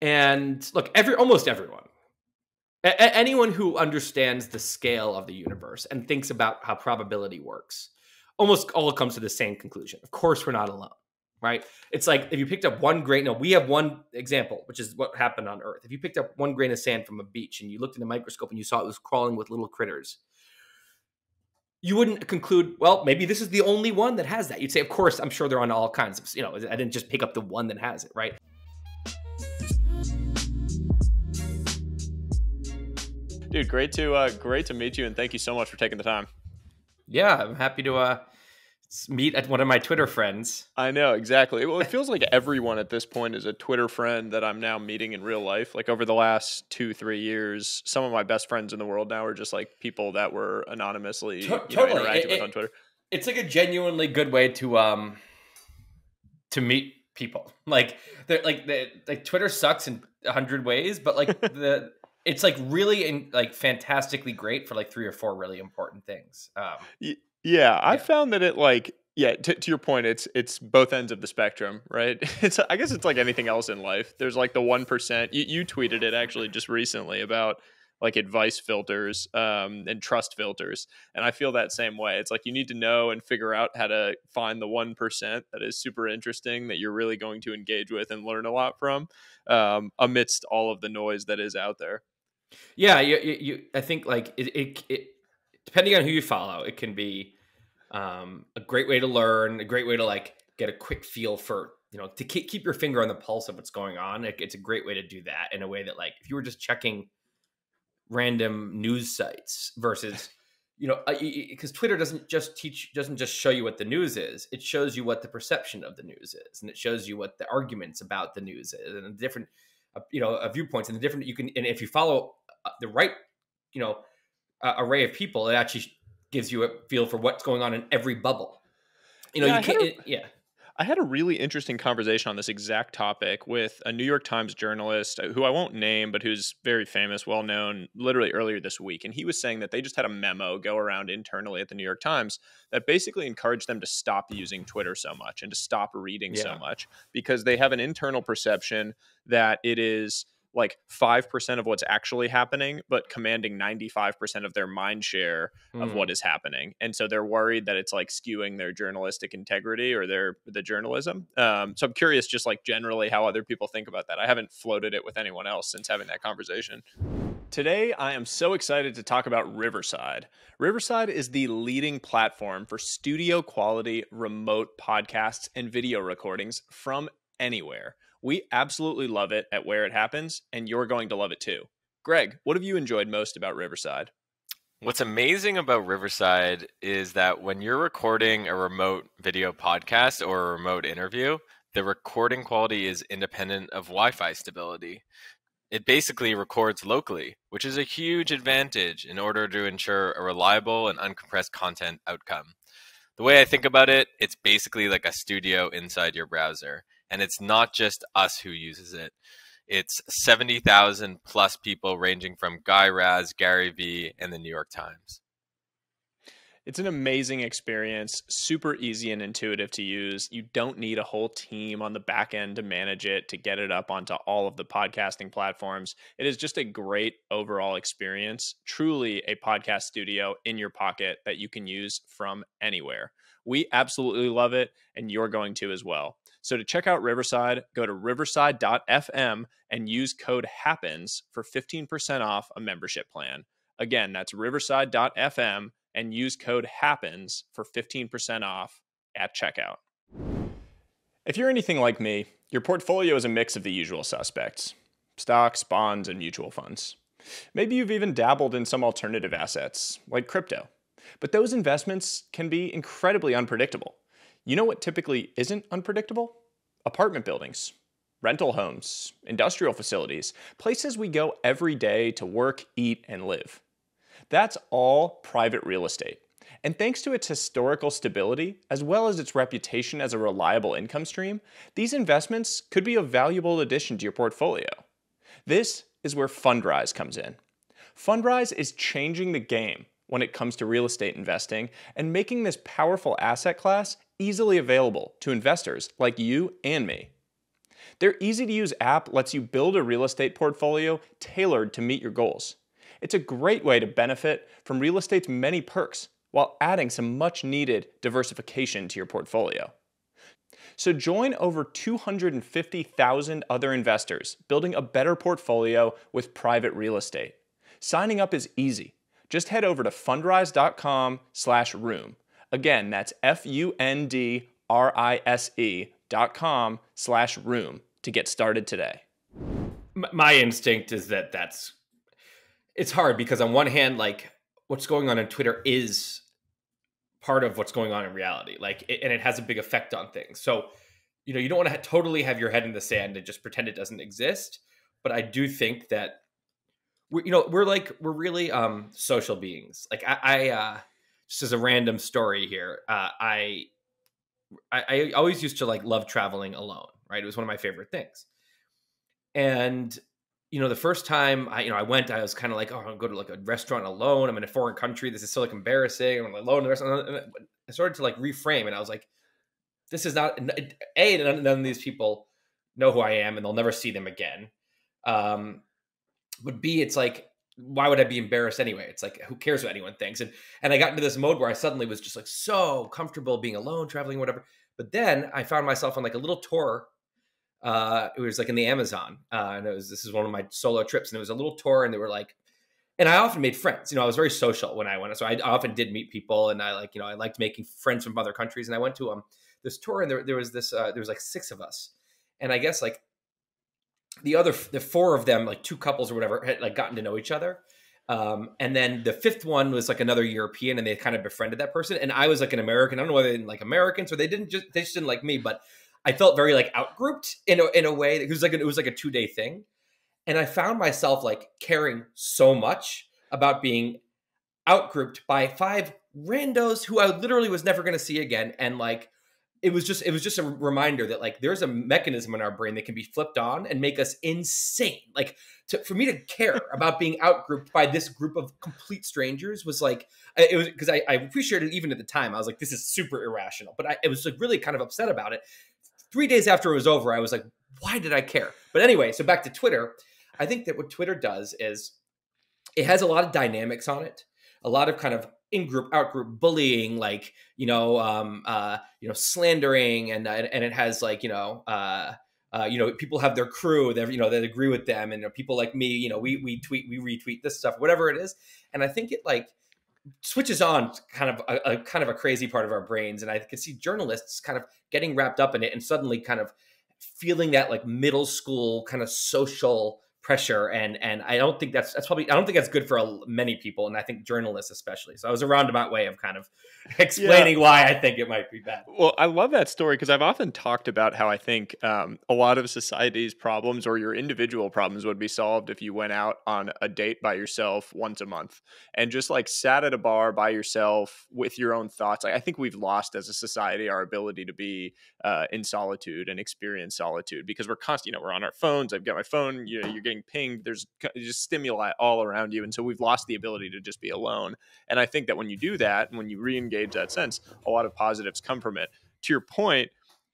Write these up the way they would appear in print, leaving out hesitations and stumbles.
And look, almost everyone, anyone who understands the scale of the universe and thinks about how probability works, almost all comes to the same conclusion. Of course, we're not alone, right? It's like if you picked up one grain. No, we have one example, which is what happened on Earth. If you picked up one grain of sand from a beach and you looked in a microscope and you saw it was crawling with little critters, you wouldn't conclude, well, maybe this is the only one that has that. You'd say, of course, I'm sure they're on all kinds of, I didn't just pick up the one that has it, right? Dude, great to meet you, and thank you so much for taking the time. Yeah, I'm happy to meet at one of my Twitter friends. I know, exactly. Well, it feels like everyone at this point is a Twitter friend that I'm now meeting in real life. Like over the last 2-3 years, some of my best friends in the world now are just like people that were anonymously interacted with on Twitter. It's like a genuinely good way to meet people. Like Twitter sucks in 100 ways, but like it's like really fantastically great for like 3 or 4 really important things. I found that it to your point, it's both ends of the spectrum, right? I guess it's like anything else in life. There's like the 1%. You tweeted it actually just recently about like advice filters and trust filters, and I feel that same way. It's like you need to know and figure out how to find the 1% that is super interesting that you're really going to engage with and learn a lot from, amidst all of the noise that is out there. Yeah, I think like it depending on who you follow, it can be a great way to learn, a great way to like get a quick feel for, to keep your finger on the pulse of what's going on. It's a great way to do that in a way that like if you were just checking random news sites versus, because Twitter doesn't just show you what the news is. It shows you what the perception of the news is, and it shows you what the arguments about the news is, and the different, viewpoints, and the different and if you follow the right, array of people, it actually gives you a feel for what's going on in every bubble. I had a really interesting conversation on this exact topic with a New York Times journalist who I won't name, but who's very famous, well known, literally earlier this week. And he was saying that they just had a memo go around internally at the New York Times that basically encouraged them to stop using Twitter so much and to stop reading so much, because they have an internal perception that it is like 5% of what's actually happening, but commanding 95% of their mind share of what is happening. And so they're worried that it's like skewing their journalistic integrity or the journalism. So I'm curious just like generally how other people think about that. I haven't floated it with anyone else since having that conversation. Today, I am so excited to talk about Riverside. Riverside is the leading platform for studio quality remote podcasts and video recordings from anywhere. We absolutely love it at where it happens, and you're going to love it too. Greg, what have you enjoyed most about Riverside? What's amazing about Riverside is that when you're recording a remote video podcast or a remote interview, the recording quality is independent of Wi-Fi stability. It basically records locally, which is a huge advantage in order to ensure a reliable and uncompressed content outcome. The way I think about it, it's basically like a studio inside your browser. And it's not just us who uses it. It's 70,000 plus people ranging from Guy Raz, Gary Vee, and the New York Times. It's an amazing experience, super easy and intuitive to use. You don't need a whole team on the back end to manage it, to get it up onto all of the podcasting platforms. It is just a great overall experience, truly a podcast studio in your pocket that you can use from anywhere. We absolutely love it, and you're going to as well. So to check out Riverside, go to riverside.fm and use code HAPPENS for 15% off a membership plan. Again, that's riverside.fm and use code HAPPENS for 15% off at checkout. If you're anything like me, your portfolio is a mix of the usual suspects: stocks, bonds, and mutual funds. Maybe you've even dabbled in some alternative assets, like crypto. But those investments can be incredibly unpredictable. You know what typically isn't unpredictable? Apartment buildings, rental homes, industrial facilities, places we go every day to work, eat, and live. That's all private real estate. And thanks to its historical stability, as well as its reputation as a reliable income stream, these investments could be a valuable addition to your portfolio. This is where Fundrise comes in. Fundrise is changing the game when it comes to real estate investing and making this powerful asset class easily available to investors like you and me. Their easy-to-use app lets you build a real estate portfolio tailored to meet your goals. It's a great way to benefit from real estate's many perks while adding some much-needed diversification to your portfolio. So join over 250,000 other investors building a better portfolio with private real estate. Signing up is easy. Just head over to fundrise.com/room. Again, that's fundrise.com/room to get started today. My instinct is that it's hard because on one hand, like what's going on Twitter is part of what's going on in reality, and it has a big effect on things. So, you don't want to totally have your head in the sand and just pretend it doesn't exist. But I do think that we're really social beings. Like I just as a random story here, I always used to love traveling alone. Right, it was one of my favorite things. And the first time I went, I was kind of like, oh, I'll go to a restaurant alone. I'm in a foreign country. This is so embarrassing. I'm alone in the restaurant. And I started to reframe, and I was like, this is not none of these people know who I am, and they'll never see them again. But B, it's like, why would I be embarrassed anyway? It's like, who cares what anyone thinks? And I got into this mode where I suddenly was just so comfortable being alone, traveling, whatever. But then I found myself on a little tour. It was in the Amazon, and this is one of my solo trips, and it was a little tour, and they were and I often made friends. I was very social when I went, so I often did meet people, and I liked making friends from other countries. And I went to this tour, and there was this there was 6 of us, and I guess the 4 of them, 2 couples or whatever, had gotten to know each other. And then the 5th one was another European, and they kind of befriended that person. And I was an American. I don't know whether they didn't like Americans or they just didn't like me, but I felt very outgrouped in a way. It was it was a 2-day thing. And I found myself caring so much about being outgrouped by 5 randos who I literally was never going to see again. And it was just a reminder that there's a mechanism in our brain that can be flipped on and make us insane. For me to care about being outgrouped by this group of complete strangers was it was because I appreciated it even at the time. I was this is super irrational, but it was really kind of upset about it. 3 days after it was over, I was why did I care? But anyway, so back to Twitter. I think that what Twitter does is it has a lot of dynamics on it, a lot of kind of in-group, out-group bullying, slandering, and it has people have their crew that that agree with them, and people like me, we tweet, we retweet this stuff, whatever it is, and I think it switches on kind of a crazy part of our brains, and I can see journalists kind of getting wrapped up in it and suddenly kind of feeling that middle school kind of social pressure, and I don't think that's probably, I don't think that's good for many people, and I think journalists especially. So I was a roundabout way of kind of explaining why I think it might be bad. Well, I love that story because I've often talked about how I think a lot of society's problems or your individual problems would be solved if you went out on a date by yourself once a month and just sat at a bar by yourself with your own thoughts. I think we've lost as a society our ability to be in solitude and experience solitude because we're constantly, we're on our phones. I've got my phone, you're getting pinged. There's just stimuli all around you. And so we've lost the ability to just be alone. And I think that when you do that, when you re-engage that sense, a lot of positives come from it. To your point,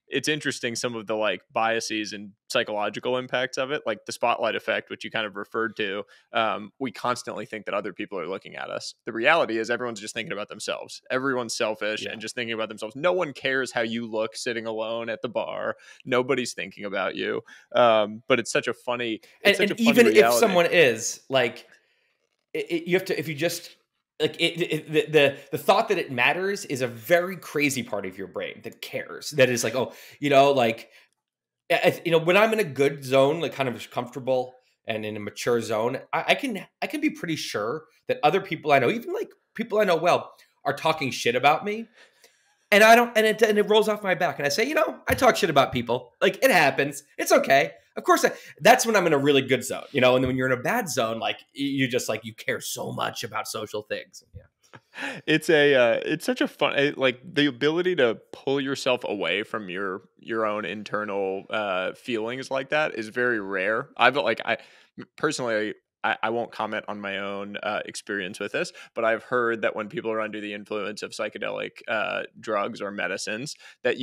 it's interesting some of the biases and psychological impacts of it, like the spotlight effect, which you kind of referred to. We constantly think that other people are looking at us. The reality is everyone's just thinking about themselves. Everyone's selfish and just thinking about themselves. No one cares how you look sitting alone at the bar. Nobody's thinking about you. But it's such a funny, even if someone is you have to, if you just the thought that it matters is a very crazy part of your brain that cares, that is when I'm in a good zone, kind of comfortable and in a mature zone, I can be pretty sure that other people I know, even people I know well, are talking shit about me. And I don't, and it rolls off my back. And I say, I talk shit about people. It happens. It's okay. Of course, that's when I'm in a really good zone, and then when you're in a bad zone, you just you care so much about social things. Yeah. It's such a fun, the ability to pull yourself away from your own internal feelings like that is very rare. I personally, I won't comment on my own experience with this, but I've heard that when people are under the influence of psychedelic drugs or medicines, that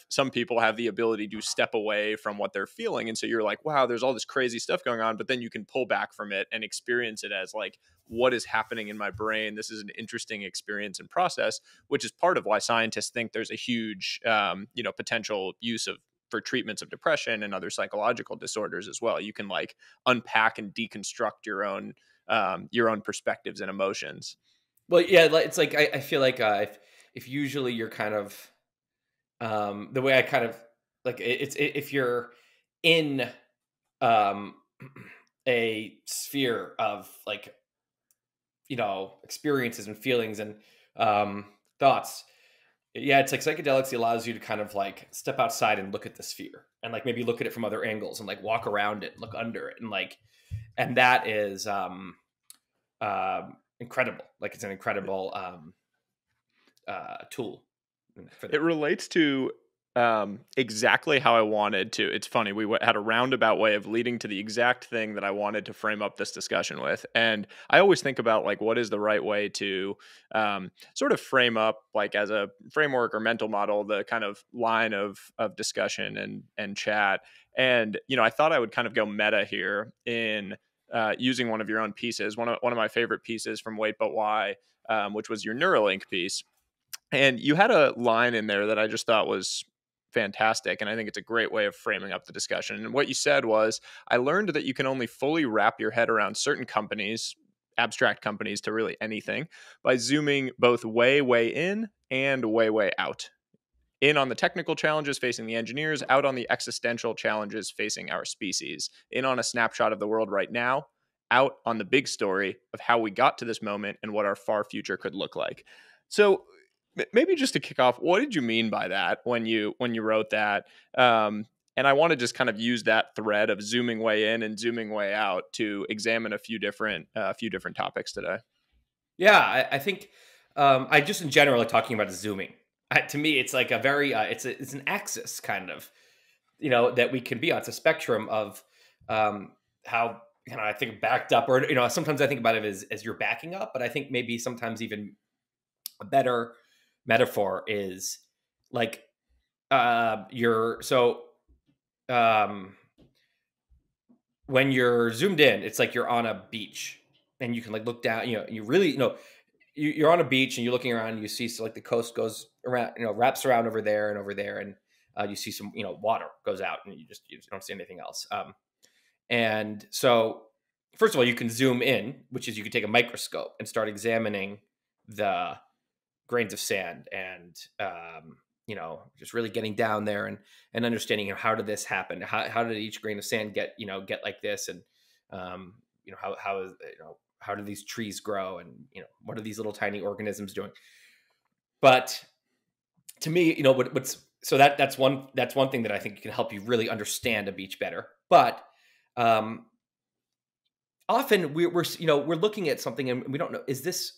some people have the ability to step away from what they're feeling. And so you're like, wow, there's all this crazy stuff going on, but then you can pull back from it and experience it as like, what is happening in my brain? This is an interesting experience and process, which is part of why scientists think there's a huge, potential use for treatments of depression and other psychological disorders as well. You can like unpack and deconstruct your own perspectives and emotions. Well, yeah, it's like I feel like if usually you're kind of the way I kind of like if you're in um, a sphere of like experiences and feelings and thoughts. Yeah, it's like psychedelics allows you to kind of like step outside and look at the sphere and like maybe look at it from other angles and like walk around it, look under it, and like, and that is incredible. Like it's an incredible tool. It relates to exactly how I wanted to. It's funny, we had a roundabout way of leading to the exact thing that I wanted to frame up this discussion with. And I always think about like, what is the right way to sort of frame up, like as a framework or mental model, the kind of line of discussion and chat. And, I thought I would kind of go meta here in using one of your own pieces, one of my favorite pieces from Wait But Why, which was your Neuralink piece. And you had a line in there that I just thought was fantastic. And I think it's a great way of framing up the discussion. And what you said was, I learned that you can only fully wrap your head around certain companies, abstract companies to really anything, by zooming both way, way in and way, way out. In on the technical challenges facing the engineers, out on the existential challenges facing our species. In on a snapshot of the world right now, out on the big story of how we got to this moment and what our far future could look like. So maybe just to kick off, what did you mean by that when you wrote that? And I want to just kind of use that thread of zooming way in and zooming way out to examine a few different topics today. Yeah, I think I just in general like talking about zooming. To me, it's like a very it's an axis kind of that we can be on. It's a spectrum of how I think backed up, or sometimes I think about it as you're backing up, but I think maybe sometimes even a better metaphor is like you're so when you're zoomed in, it's like you're on a beach and you can like look down, you really you're on a beach and you're looking around and you see, so like the coast goes around, wraps around over there and you see some water goes out and you don't see anything else. And so first of all, you can zoom in, which is you can take a microscope and start examining the grains of sand and just really getting down there and understanding how did this happen, how did each grain of sand get like this, and how do these trees grow, and what are these little tiny organisms doing. But to me, that's one thing that I think can help you really understand a beach better. But often we're looking at something and we don't know,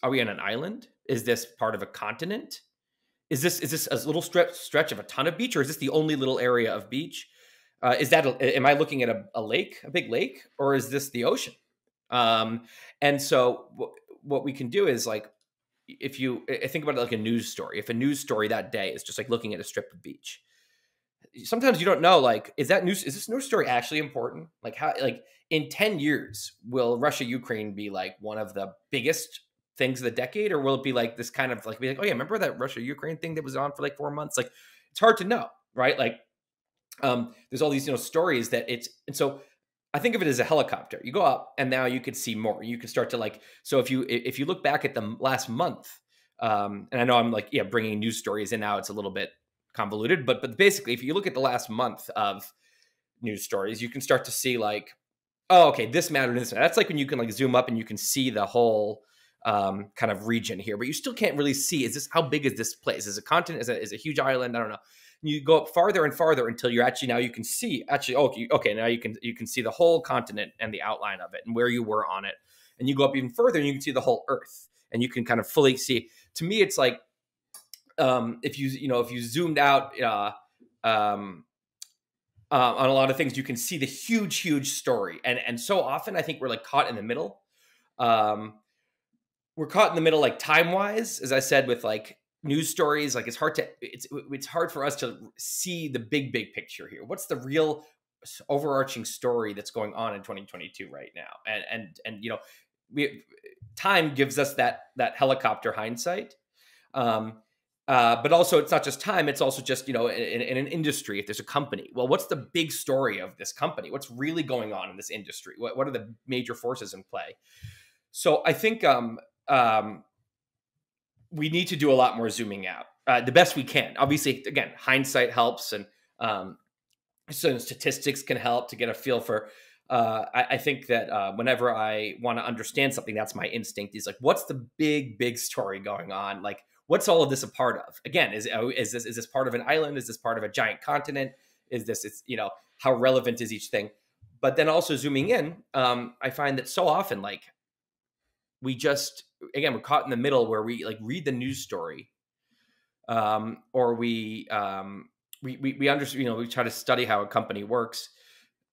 are we on an island? Is this part of a continent? Is this a little stretch of a ton of beach, or is this the only little area of beach? Am I looking at a lake, a big lake, or is this the ocean? And so what we can do is like, I think about it like a news story. If a news story that day is just like looking at a strip of beach, sometimes you don't know, like, is this news story actually important? Like how, like in 10 years, will Russia, Ukraine be like one of the biggest things of the decade? Or will it be like this kind of like, be like, oh yeah, remember that Russia, Ukraine thing that was on for like 4 months? Like, it's hard to know, right? Like, there's all these, stories that and so I think of it as a helicopter. You go up and now you can see more. You can start to like, so if you look back at the last month, and I know I'm like, bringing news stories in now, it's a little bit convoluted, but basically if you look at the last month of news stories, you can start to see like, oh, okay, this mattered. That's like when you can like zoom up and you can see the whole kind of region here, but you still can't really see, how big is this place? Is it a continent? Is it a huge island? I don't know. You go up farther and farther until you're now you can see okay, now you can see the whole continent and the outline of it and where you were on it. And you go up even further and you can see the whole earth and you can kind of fully see. To me, it's like, if you zoomed out, on a lot of things, you can see the huge story. And so often I think we're like caught in the middle. We're caught in the middle, like time wise, as I said, with like news stories. Like it's hard for us to see the big picture here. What's the real overarching story that's going on in 2022 right now? And you know, time gives us that helicopter hindsight. But also, it's not just time. It's also just, you know, in an industry, if there's a company, well, what's the big story of this company? What's really going on in this industry? What are the major forces in play? So I think we need to do a lot more zooming out, the best we can. Obviously, again, hindsight helps, and so statistics can help to get a feel for. I think that whenever I want to understand something, that's my instinct. Is like, what's the big story going on? Like, what's all of this a part of? Again, is this part of an island? Is this part of a giant continent? Is this, it's, you know, how relevant is each thing? But then also zooming in, I find that so often, like, we just, again, we're caught in the middle where we like read the news story, or we understand, you know, we try to study how a company works,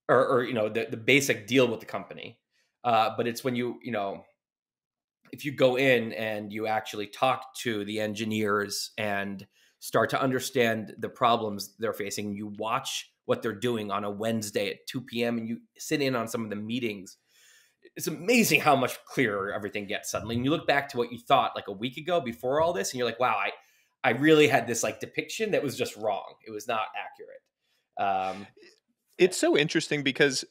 or you know, the basic deal with the company. But it's when you know, if you go in and you actually talk to the engineers and start to understand the problems they're facing, you watch what they're doing on a Wednesday at 2 p.m. and you sit in on some of the meetings, it's amazing how much clearer everything gets suddenly. And you look back to what you thought like a week ago before all this, and you're like, wow, I really had this like depiction that was just wrong. It was not accurate. It's so interesting because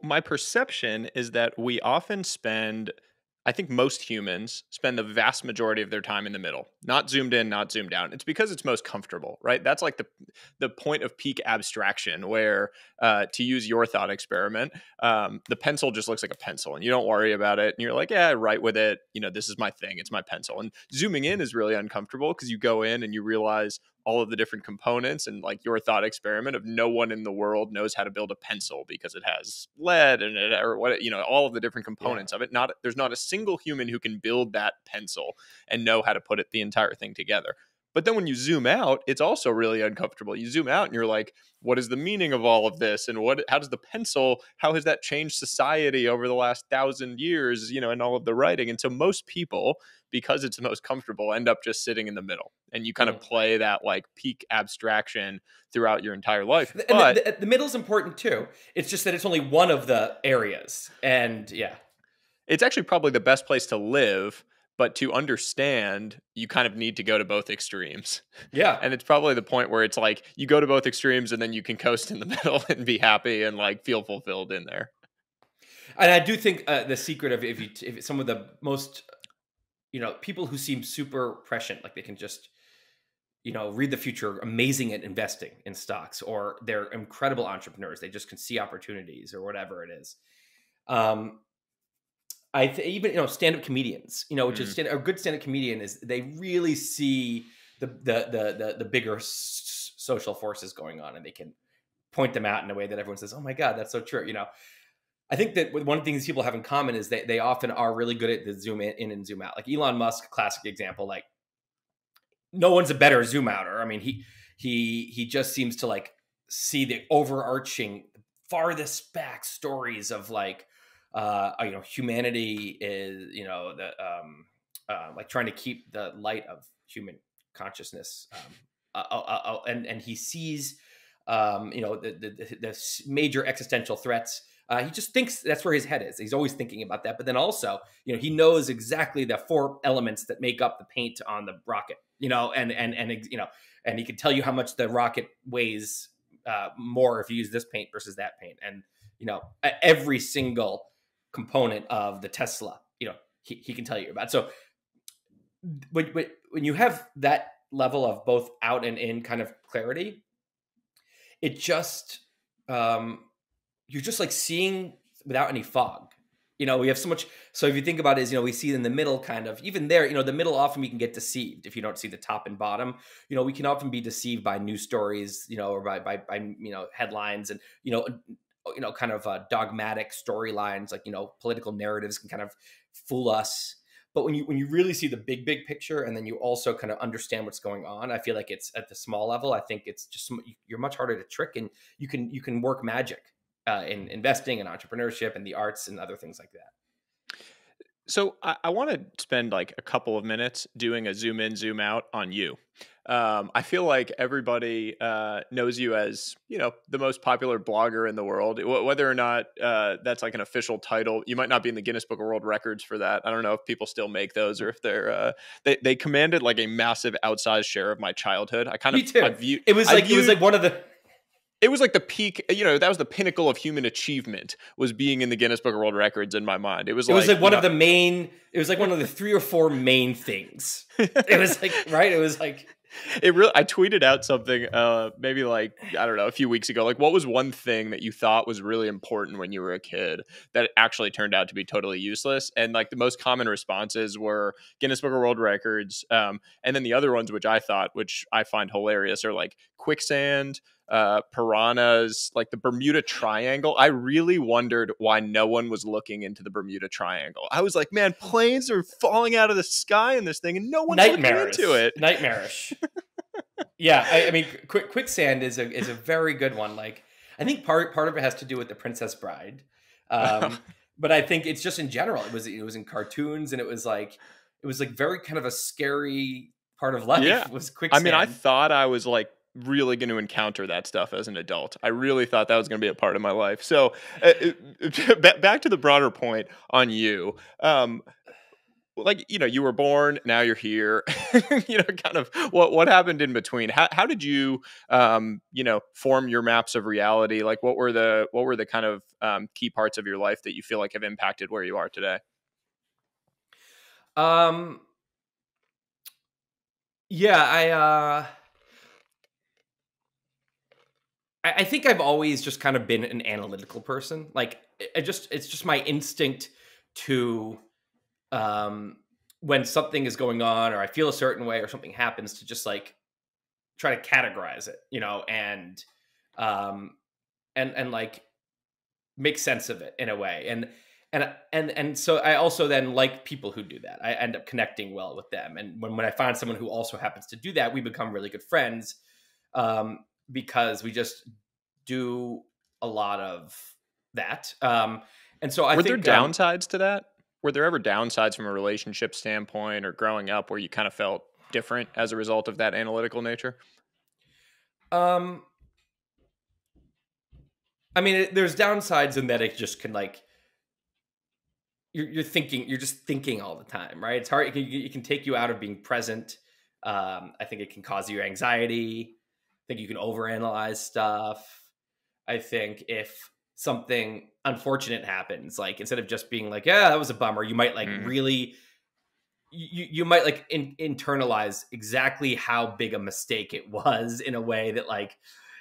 my perception is that we often spend, I think most humans spend the vast majority of their time in the middle, not zoomed in, not zoomed out. It's because it's most comfortable, right? That's like the point of peak abstraction, where to use your thought experiment, the pencil just looks like a pencil and you don't worry about it. And you're like, yeah, write with it. You know, this is my thing. It's my pencil. And zooming in is really uncomfortable because you go in and you realize all of the different components, and like your thought experiment of no one in the world knows how to build a pencil because it has lead in it, or what, you know, all of the different components of it. There's not a single human who can build that pencil and know how to put the entire thing together. But then when you zoom out, it's also really uncomfortable. You zoom out and you're like, what is the meaning of all of this? And how does the pencil, how has that changed society over the last 1,000 years, you know, and all of the writing? And so most people, because it's the most comfortable, end up just sitting in the middle. And you kind of play that like peak abstraction throughout your entire life. But the middle's important too. It's just that it's only one of the areas. And yeah. It's actually probably the best place to live. But to understand, you kind of need to go to both extremes. Yeah. And it's probably the point where it's like you go to both extremes and then you can coast in the middle and be happy and like feel fulfilled in there. And I do think the secret of if some of the most, you know, people who seem super prescient, like they can just, you know, read the future, amazing at investing in stocks, or they're incredible entrepreneurs. They just can see opportunities or whatever it is. Even, you know, stand-up comedians, you know, which is a good stand-up comedian is they really see the bigger social forces going on, and they can point them out in a way that everyone says, oh my God, that's so true. You know, I think that one of the things people have in common is they often are really good at the zoom in and zoom out. Like Elon Musk, classic example, like no one's a better zoom outer. I mean, he just seems to like see the overarching farthest back stories of like, you know, humanity is, you know, like trying to keep the light of human consciousness, and he sees, you know, the major existential threats. He just thinks that's where his head is. He's always thinking about that. But then also, you know, he knows exactly the 4 elements that make up the paint on the rocket. You know, and you know, and he can tell you how much the rocket weighs more if you use this paint versus that paint, and you know, every single component of the Tesla, you know, he can tell you about. So when you have that level of both out and in kind of clarity, it just, you're just like seeing without any fog. You know, we have so much. So if you think about it, is, you know, we see in the middle kind of, even there, you know, the middle, often we can get deceived if you don't see the top and bottom. You know, we can often be deceived by news stories, you know, or by you know, headlines, and, you know, kind of dogmatic storylines, like, you know, political narratives can kind of fool us. But when you really see the big picture, and then you also kind of understand what's going on, I feel like it's at the small level. I think it's just you're much harder to trick, and you can work magic in investing and entrepreneurship and the arts and other things like that. So I want to spend like a couple of minutes doing a zoom in, zoom out on you. I feel like everybody knows you as, you know, the most popular blogger in the world. Whether or not that's like an official title, you might not be in the Guinness Book of World Records for that. I don't know if people still make those, or if they're they commanded like a massive outsized share of my childhood. I kind Me of too. It was like one of the. It was like the peak, you know, that was the pinnacle of human achievement, was being in the Guinness Book of World Records in my mind. It was like one of the main, it was like one of the 3 or 4 main things. It was like, right? It was like, it really, I tweeted out something maybe like, I don't know, a few weeks ago. Like, what was one thing that you thought was really important when you were a kid that actually turned out to be totally useless? And like the most common responses were Guinness Book of World Records. And then the other ones, which I find hilarious, are like quicksand, piranhas, like the Bermuda Triangle. I really wondered why no one was looking into the Bermuda Triangle. I was like, man, planes are falling out of the sky in this thing, and no one's looking into it. Nightmarish. Yeah, I mean, quicksand is a very good one. Like, I think part of it has to do with The Princess Bride, but I think it's just in general. It was in cartoons, and it was like very kind of a scary part of life. Yeah, was quicksand. I mean, I thought I was like really going to encounter that stuff as an adult. I really thought that was going to be a part of my life. So back to the broader point on you. Like, you know, you were born, now you're here, you know, kind of what happened in between. How did you, you know, form your maps of reality? Like, what were the kind of key parts of your life that you feel like have impacted where you are today? Yeah, I think I've always just kind of been an analytical person. Like, it's just my instinct to, when something is going on, or I feel a certain way, or something happens, to just like try to categorize it, you know, and like make sense of it in a way. And so I also then like people who do that. I end up connecting well with them. And when I find someone who also happens to do that, we become really good friends. Because we just do a lot of that. And so I think... Were there downsides to that? Were there ever downsides from a relationship standpoint or growing up where you kind of felt different as a result of that analytical nature? I mean, there's downsides in that it just can like... You're just thinking all the time, right? It's hard. It can take you out of being present. I think it can cause you anxiety. I think you can overanalyze stuff. I think if something unfortunate happens, like instead of just being like, yeah, that was a bummer, you might like really, you might like internalize exactly how big a mistake it was, in a way that like,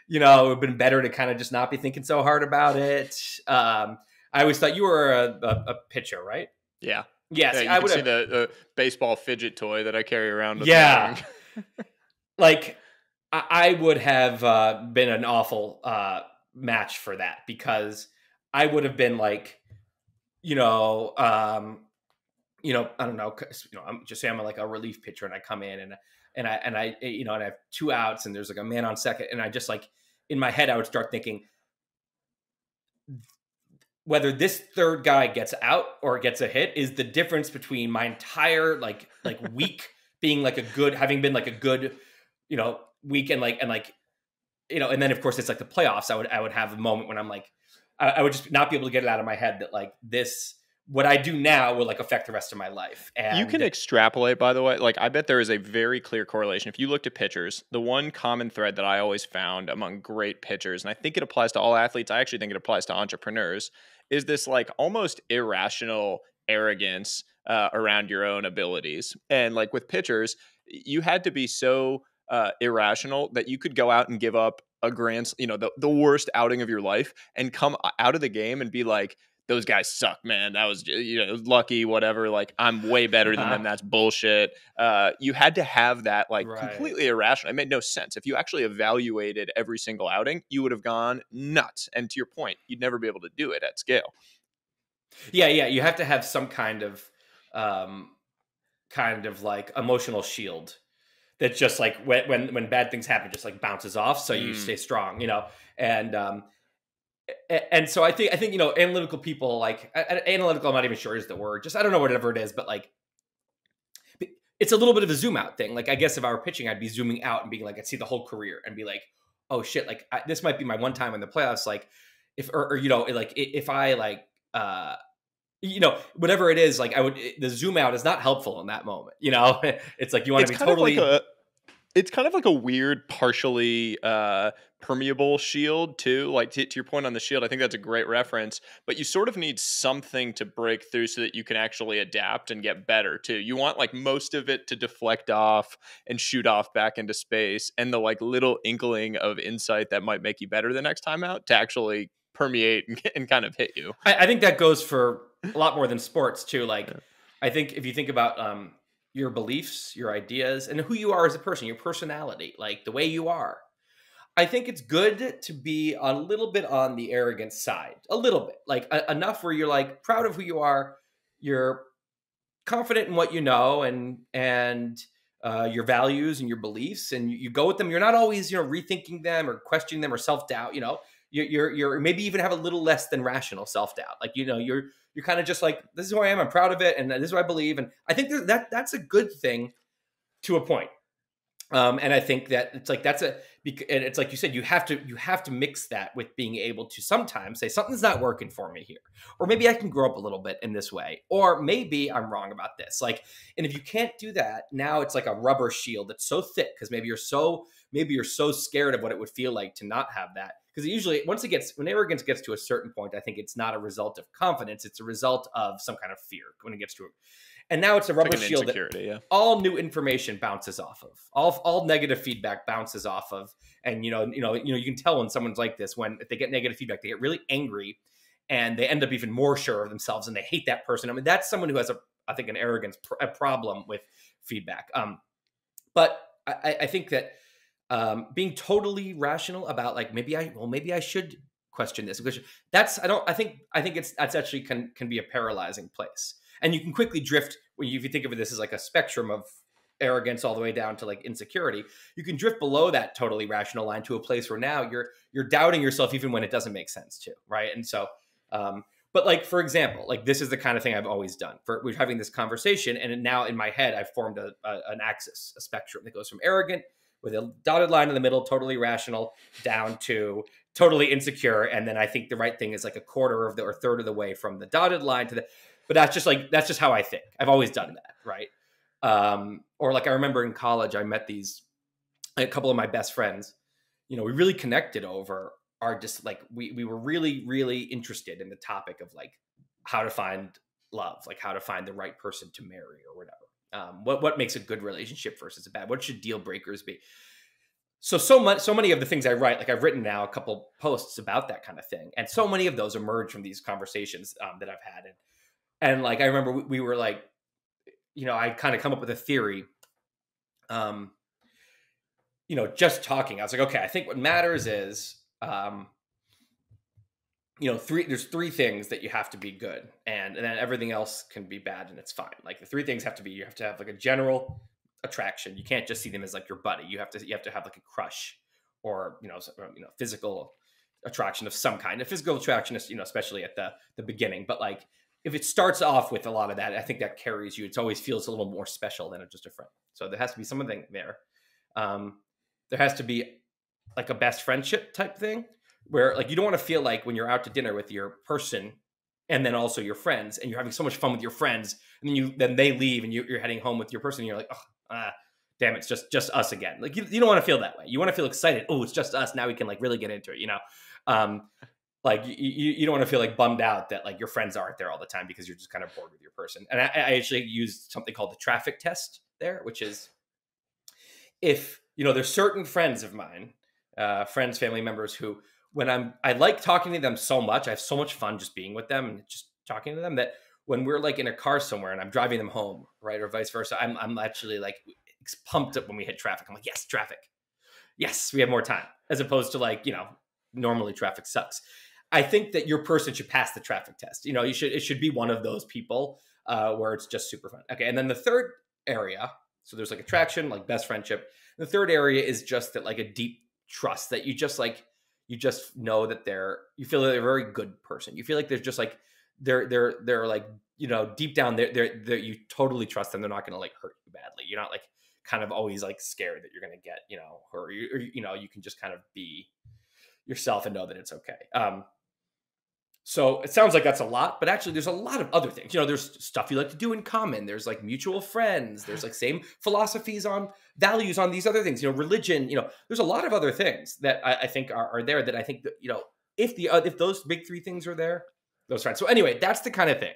you know, it would have been better to kind of just not be thinking so hard about it. I always thought you were a pitcher, right? Yeah. Yes. Yeah, I would see the baseball fidget toy that I carry around with me. Like, I would have been an awful match for that, because I would have been like, I don't know, I'm just say I'm like a relief pitcher, and I come in and I have 2 outs, and there's like a man on second, and I just like, in my head I would start thinking, whether this third guy gets out or gets a hit is the difference between my entire like week being like having been like a good, week, and then of course it's like the playoffs. I would have a moment when I'm like, I would just not be able to get it out of my head that like what I do now will like affect the rest of my life. And you can extrapolate, by the way. Like, I bet there is a very clear correlation. If you looked at pitchers, the one common thread that I always found among great pitchers, and I think it applies to all athletes, I actually think it applies to entrepreneurs, is this like almost irrational arrogance around your own abilities. And like with pitchers, you had to be so irrational that you could go out and give up a the worst outing of your life, and come out of the game and be like, those guys suck, man. That was, lucky, whatever. Like, I'm way better than them. That's bullshit. You had to have that like completely irrational. It made no sense. If you actually evaluated every single outing, you would have gone nuts. And to your point, you'd never be able to do it at scale. Yeah. You have to have some kind of kind of like emotional shield that just like when bad things happen, just like bounces off, so you stay strong, you know. And so I think you know, analytical people, like analytical, I'm not even sure is the word, just I don't know, whatever it is, but like it's a little bit of a zoom out thing. Like I guess if I were pitching, I'd be zooming out and being like, I'd see the whole career and be like, oh shit, like this might be my one time in the playoffs, like if or you know, like if I like you know, whatever it is, like the zoom out is not helpful in that moment, you know. It's like you want to be totally it's kind of like a weird, partially permeable shield too. Like to your point on the shield, I think that's a great reference. But you sort of need something to break through so that you can actually adapt and get better too. You want like most of it to deflect off and shoot off back into space, and the like little inkling of insight that might make you better the next time out to actually permeate and kind of hit you. I think that goes for a lot more than sports too. Like I think if you think about your beliefs, your ideas, and who you are as a person, your personality, like the way you are. I think it's good to be a little bit on the arrogant side, a little bit, like enough where you're like proud of who you are, you're confident in what you know, and your values and your beliefs, and you go with them. You're not always, you know, rethinking them or questioning them or self doubt. You know, you're maybe even have a little less than rational self doubt. Like, you know, you're kind of just like, this is who I am. I'm proud of it, and this is what I believe. And I think that's a good thing to a point. And I think that it's like and it's like you said, you have to mix that with being able to sometimes say something's not working for me here, or maybe I can grow up a little bit in this way, or maybe I'm wrong about this. Like, and if you can't do that, now it's like a rubber shield that's so thick because maybe you're so scared of what it would feel like to not have that. Because usually, when arrogance gets to a certain point, I think it's not a result of confidence; it's a result of some kind of fear when it gets to it. And now it's a rubber shield that all new information bounces off of, all negative feedback bounces off of. And you can tell when someone's like this, if they get negative feedback, they get really angry, and they end up even more sure of themselves, and they hate that person. I mean, that's someone who has I think an arrogance problem with feedback. But I think that being totally rational about like maybe I should question this, because that's actually can be a paralyzing place. And you can quickly drift if you think of it, this as like a spectrum of arrogance all the way down to like insecurity. You can drift below that totally rational line to a place where now you're doubting yourself even when it doesn't make sense too, right? And so, but like for example, like this is the kind of thing I've always done. We're having this conversation, and now in my head I've formed an axis, a spectrum that goes from arrogant with a dotted line in the middle, totally rational, down to totally insecure, and then I think the right thing is like a quarter of or third of the way from the dotted line to the. But that's just how I think. I've always done that, right? Or like I remember in college, I met a couple of my best friends. You know, we really connected over we were really, really interested in the topic of like how to find love, like how to find the right person to marry or whatever. What makes a good relationship versus a bad? What should deal breakers be? So many of the things I write, like I've written now a couple posts about that kind of thing, and so many of those emerge from these conversations that I've had. And like, I remember we were like, you know, I kind of come up with a theory, you know, just talking. I was like, okay, I think what matters is, you know, there's three things that you have to be good. And then everything else can be bad and it's fine. Like the three things have to be, you have to have like a general attraction. You can't just see them as like your buddy. You have to have like a crush or, physical attraction of some kind. A physical attraction is, especially at the beginning, but like, if it starts off with a lot of that, I think that carries you. It always feels a little more special than just a friend. So there has to be something there. There has to be like a best friendship type thing where like you don't want to feel like when you're out to dinner with your person and then also your friends and you're having so much fun with your friends and then they leave and you're heading home with your person and you're like, damn, it's just us again. Like you don't want to feel that way. You want to feel excited. Oh, it's just us. Now we can like really get into it, Like you don't want to feel like bummed out that like your friends aren't there all the time because you're just kind of bored with your person. And I actually used something called the traffic test there, which is if, there's certain friends of mine, friends, family members who, when I like talking to them so much, I have so much fun just being with them and just talking to them that when we're like in a car somewhere and I'm driving them home, right, or vice versa, I'm actually like pumped up when we hit traffic. I'm like, yes, traffic. Yes, we have more time, as opposed to like, normally traffic sucks. I think that your person should pass the traffic test. It should be one of those people where it's just super fun. Okay. And then the third area. So there's like attraction, like best friendship. The third area is just that like a deep trust that you just like, you just know that you feel that they're a very good person. You feel like there's just like, they're like, you know, deep down they're you totally trust them. They're not going to like hurt you badly. You're not like kind of always like scared that you're going to get, you know, or you know, you can just kind of be yourself and know that it's okay. So it sounds like that's a lot, but actually there's a lot of other things. You know, there's stuff you like to do in common. There's like mutual friends. There's like same philosophies on values on these other things, you know, religion, you know, there's a lot of other things that I think are there that I think that, you know, if those big three things are there, those friends. So anyway, that's the kind of thing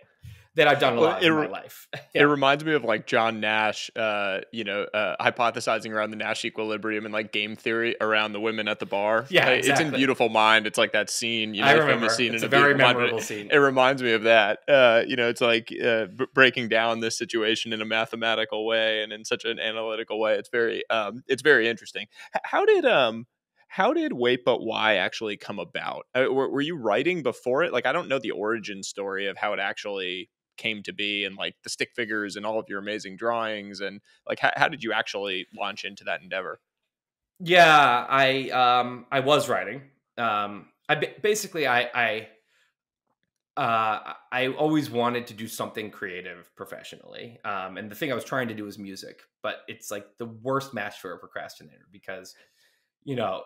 that I've done a lot in my life. It reminds me of like John Nash, hypothesizing around the Nash equilibrium and like game theory around the women at the bar. Yeah, like, exactly. It's in Beautiful Mind. It's like that scene. You know, I remember. Scene it's in a very Beautiful memorable Mind. scene. It reminds me of that. You know, it's like breaking down this situation in a mathematical way and in such an analytical way. It's very interesting. How did Wait But Why actually come about? Were you writing before it? Like, I don't know the origin story of how it actually came to be, and like the stick figures and all of your amazing drawings, and like how did you actually launch into that endeavor? Yeah, I was writing. Basically I always wanted to do something creative professionally. And the thing I was trying to do was music, but it's like the worst match for a procrastinator because, you know,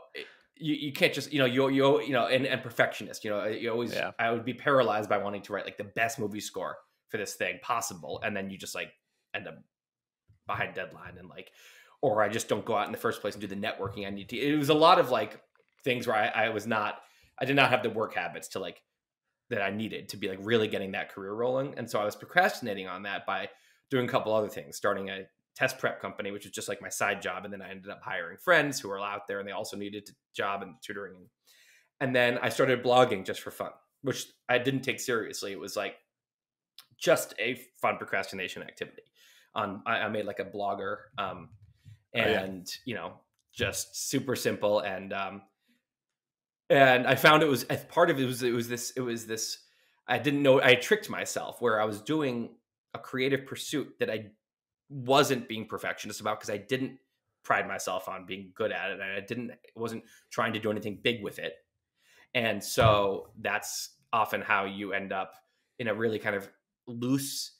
you can't just, you know, you know, and perfectionist, you know, you always, Yeah. I would be paralyzed by wanting to write like the best movie score for this thing possible. And then you just like end up behind deadline and like, or I just don't go out in the first place and do the networking I need to. It was a lot of like things where I did not have the work habits to like, that I needed to be like really getting that career rolling. And so I was procrastinating on that by doing a couple other things, starting a test prep company, which was just like my side job. And then I ended up hiring friends who were out there and they also needed a job and tutoring. And then I started blogging just for fun, which I didn't take seriously. It was like just a fun procrastination activity. I made like a blogger and, you know, just super simple. And I found it was, as part of it was this, I didn't know, I tricked myself where I was doing a creative pursuit that I wasn't being perfectionist about because I didn't pride myself on being good at it. And wasn't trying to do anything big with it. And so that's often how you end up in a really kind of loose,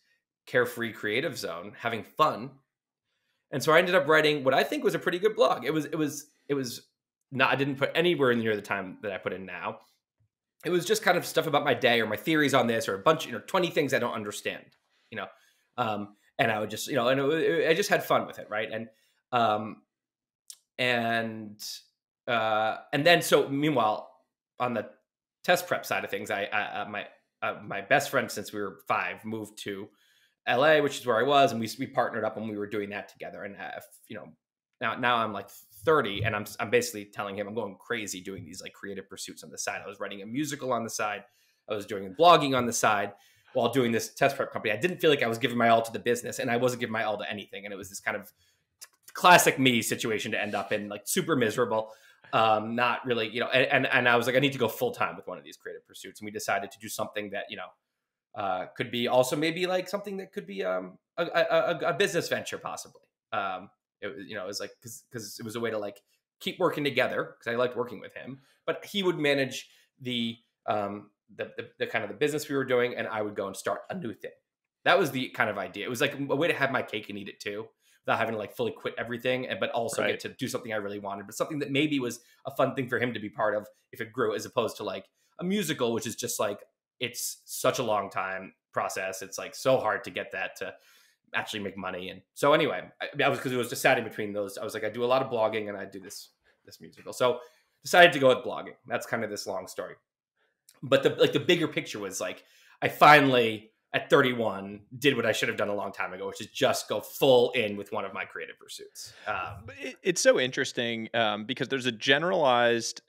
carefree creative zone, having fun. And so I ended up writing what I think was a pretty good blog. It was not, I didn't put anywhere near the time that I put in now. It was just kind of stuff about my day or my theories on this or a bunch, you know, 20 things I don't understand, you know. And I would just, you know, and I just had fun with it, right? And then so meanwhile, on the test prep side of things, my best friend since we were 5 moved to LA, which is where I was, and we partnered up and we were doing that together. And you know, now I'm like 30 and I'm basically telling him I'm going crazy doing these like creative pursuits on the side. I was writing a musical on the side. I was doing blogging on the side while doing this test prep company. I didn't feel like I was giving my all to the business and I wasn't giving my all to anything. And it was this kind of classic me situation to end up in, like super miserable. Not really, you know, and I was like, I need to go full time with one of these creative pursuits. And we decided to do something that, you know, could be also maybe like something that could be a business venture possibly. It was, you know, it was like, because it was a way to like keep working together because I liked working with him, but he would manage the kind of the business we were doing and I would go and start a new thing. That was the kind of idea. It was like a way to have my cake and eat it too, without having to like fully quit everything, but also get to do something I really wanted, but something that maybe was a fun thing for him to be part of if it grew, as opposed to like a musical, which is just like, it's such a long time process. It's like so hard to get that to actually make money. And so anyway, I was, because it was deciding between those. I was like, I do a lot of blogging and I do this musical. So decided to go with blogging. That's kind of this long story. But the bigger picture was like, I finally at 31 did what I should have done a long time ago, which is just go full in with one of my creative pursuits. It's so interesting because there's a generalized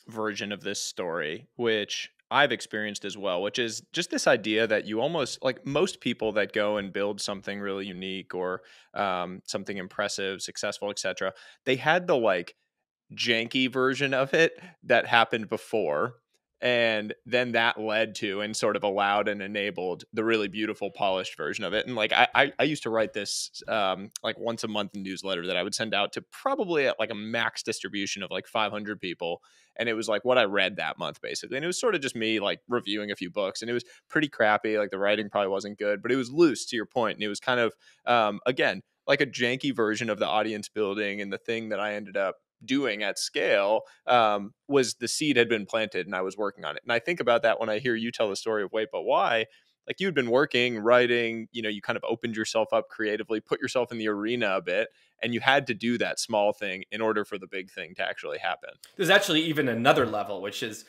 version of this story, which I've experienced as well, which is just this idea that you almost, like most people that go and build something really unique or something impressive, successful, etc., they had the like janky version of it that happened before. And then that led to and sort of allowed and enabled the really beautiful polished version of it. And like I used to write this like once a month newsletter that I would send out to probably at like a max distribution of like 500 people. And it was like what I read that month basically. And it was sort of just me like reviewing a few books, and it was pretty crappy. Like the writing probably wasn't good, but it was loose, to your point. And it was kind of again, like a janky version of the audience building. And the thing that I ended up doing at scale was the seed had been planted and I was working on it. And I think about that when I hear you tell the story of Wait But Why. Like you'd been working, writing, you kind of opened yourself up creatively, put yourself in the arena a bit, and you had to do that small thing in order for the big thing to actually happen. There's actually even another level, which is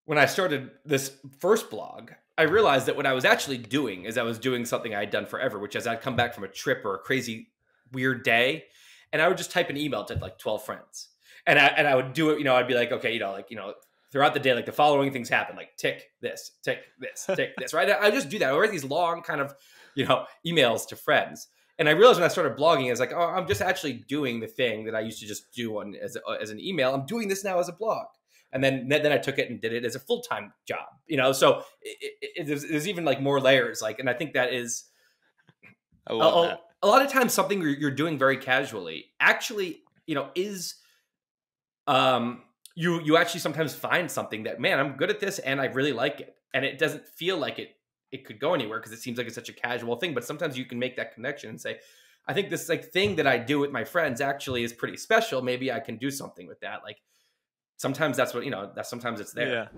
when I started this first blog, I realized that what I was actually doing is I was doing something I had done forever, which is I'd come back from a trip or a crazy weird day, and I would just type an email to like 12 friends. And I would do it, I'd be like, okay, throughout the day, like the following things happen, like tick this, right? I just do that. I write these long kind of, emails to friends. And I realized when I started blogging, I was like, oh, I'm just actually doing the thing that I used to just do as an email. I'm doing this now as a blog. And then I took it and did it as a full-time job, so there's even like more layers. Like, and I think that is, I love that. A lot of times something you're doing very casually actually, is, you actually sometimes find something that, man, I'm good at this and I really like it. And it doesn't feel like it could go anywhere because it seems like it's such a casual thing. But sometimes you can make that connection and say, I think this like thing that I do with my friends actually is pretty special. Maybe I can do something with that. Like sometimes that's what, sometimes it's there. Yeah.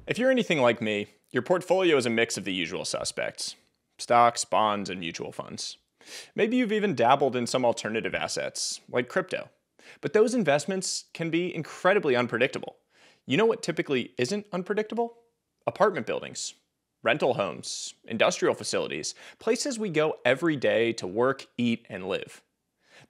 If you're anything like me, your portfolio is a mix of the usual suspects: stocks, bonds, and mutual funds. Maybe you've even dabbled in some alternative assets, like crypto. But those investments can be incredibly unpredictable. You know what typically isn't unpredictable? Apartment buildings, rental homes, industrial facilities, places we go every day to work, eat, and live.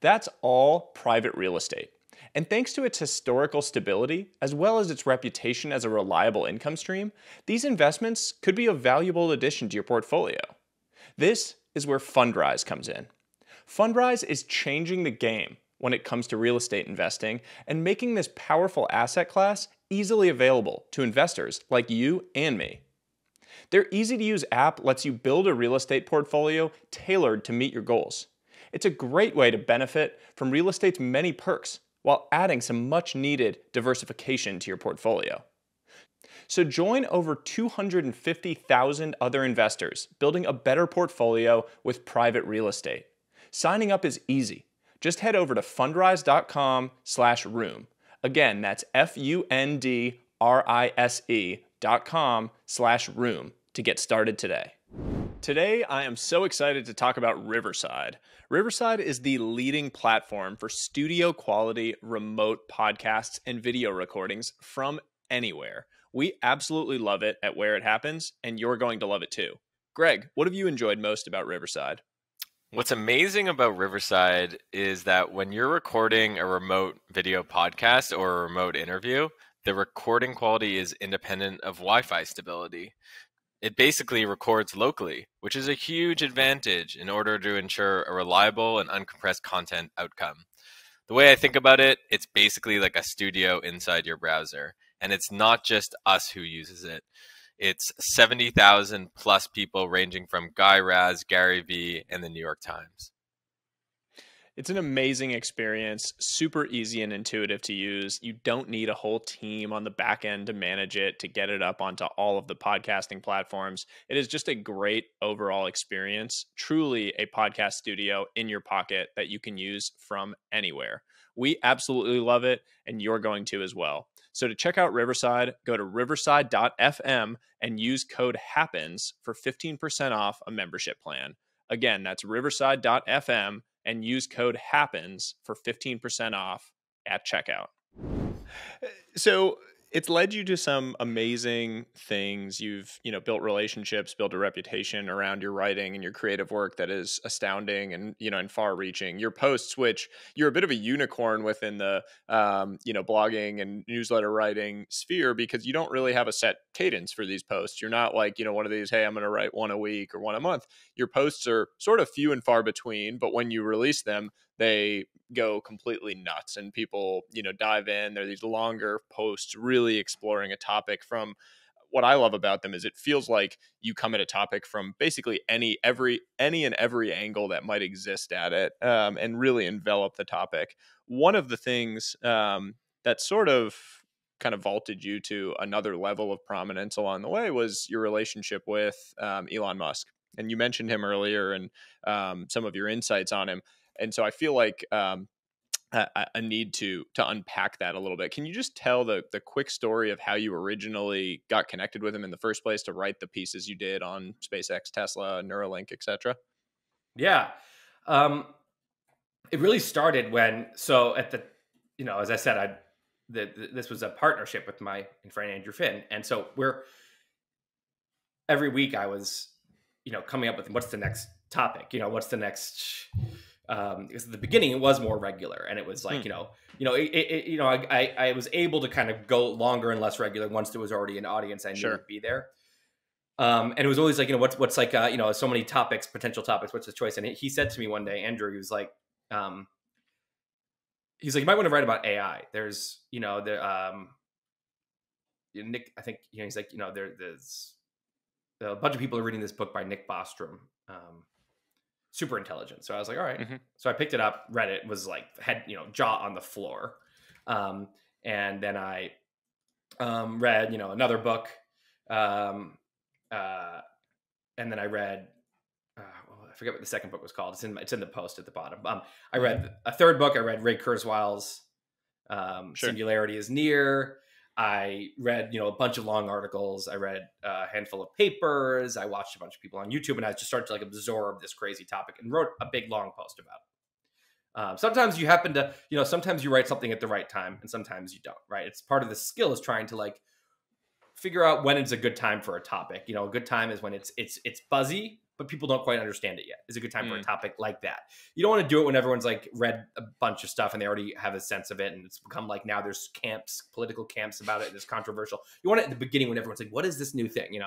That's all private real estate. And thanks to its historical stability, as well as its reputation as a reliable income stream, these investments could be a valuable addition to your portfolio. This is where Fundrise comes in. Fundrise is changing the game when it comes to real estate investing and making this powerful asset class easily available to investors like you and me. Their easy-to-use app lets you build a real estate portfolio tailored to meet your goals. It's a great way to benefit from real estate's many perks while adding some much-needed diversification to your portfolio. So join over 250,000 other investors building a better portfolio with private real estate. Signing up is easy. Just head over to fundrise.com/room. Again, that's fundrise.com/room to get started today. Today, I am so excited to talk about Riverside. Riverside is the leading platform for studio quality remote podcasts and video recordings from anywhere. We absolutely love it at where it happens, and you're going to love it too. Greg, what have you enjoyed most about Riverside? What's amazing about Riverside is that when you're recording a remote video podcast or a remote interview, the recording quality is independent of Wi-Fi stability. It basically records locally, which is a huge advantage in order to ensure a reliable and uncompressed content outcome. The way I think about it, it's basically like a studio inside your browser. And it's not just us who uses it. It's 70,000 plus people ranging from Guy Raz, Gary Vee, and the New York Times. It's an amazing experience, super easy and intuitive to use. You don't need a whole team on the back end to manage it, to get it up onto all of the podcasting platforms. It is just a great overall experience, truly a podcast studio in your pocket that you can use from anywhere. We absolutely love it, and you're going to as well. So to check out Riverside, go to riverside.fm and use code HAPPENS for 15% off a membership plan. Again, that's riverside.fm and use code HAPPENS for 15% off at checkout. So it's led you to some amazing things. You've, built relationships, built a reputation around your writing and your creative work that is astounding and, and far reaching. Your posts, which you're a bit of a unicorn within the, blogging and newsletter writing sphere, because you don't really have a set cadence for these posts. You're not like, one of these, hey, I'm going to write one a week or one a month. Your posts are sort of few and far between, but when you release them, they go completely nuts and people, dive in. There are these longer posts really exploring a topic. From what I love about them is it feels like you come at a topic from basically any and every angle that might exist at it, and really envelop the topic. One of the things that sort of kind of vaulted you to another level of prominence along the way was your relationship with Elon Musk. And you mentioned him earlier, and some of your insights on him. And so I feel like a need to unpack that a little bit. Can you just tell the quick story of how you originally got connected with him in the first place to write the pieces you did on SpaceX, Tesla, Neuralink, etc.? Yeah. It really started when, so at the, as I said, this was a partnership with my friend Andrew Finn. And so every week I was, coming up with what's the next topic, what's the next, because at the beginning it was more regular, and it was like, I was able to kind of go longer and less regular once there was already an audience I knew would be there. And it was always like, what's like, so many topics, potential topics, what's the choice? And he said to me one day, Andrew, he was like, you might want to write about AI. There's, Nick, I think, he's like, there's a bunch of people are reading this book by Nick Bostrom, super intelligent. So I was like, all right. Mm-hmm. So I picked it up, read it, was like, had, jaw on the floor. And then I read, another book. And then I read, I forget what the second book was called. It's in the post at the bottom. I read a third book. I read Ray Kurzweil's Singularity is Near. I read, a bunch of long articles. I read a handful of papers. I watched a bunch of people on YouTube, and I just started to like absorb this crazy topic and wrote a big long post about it. Sometimes you happen to, sometimes you write something at the right time, and sometimes you don't. Right? It's part of the skill is trying to like figure out when it's a good time for a topic. A good time is when it's buzzy, but people don't quite understand it yet. It's a good time for a topic like that. You don't want to do it when everyone's like read a bunch of stuff and they already have a sense of it. And it's become like, now there's camps, political camps about it. It's controversial. You want it at the beginning when everyone's like, what is this new thing?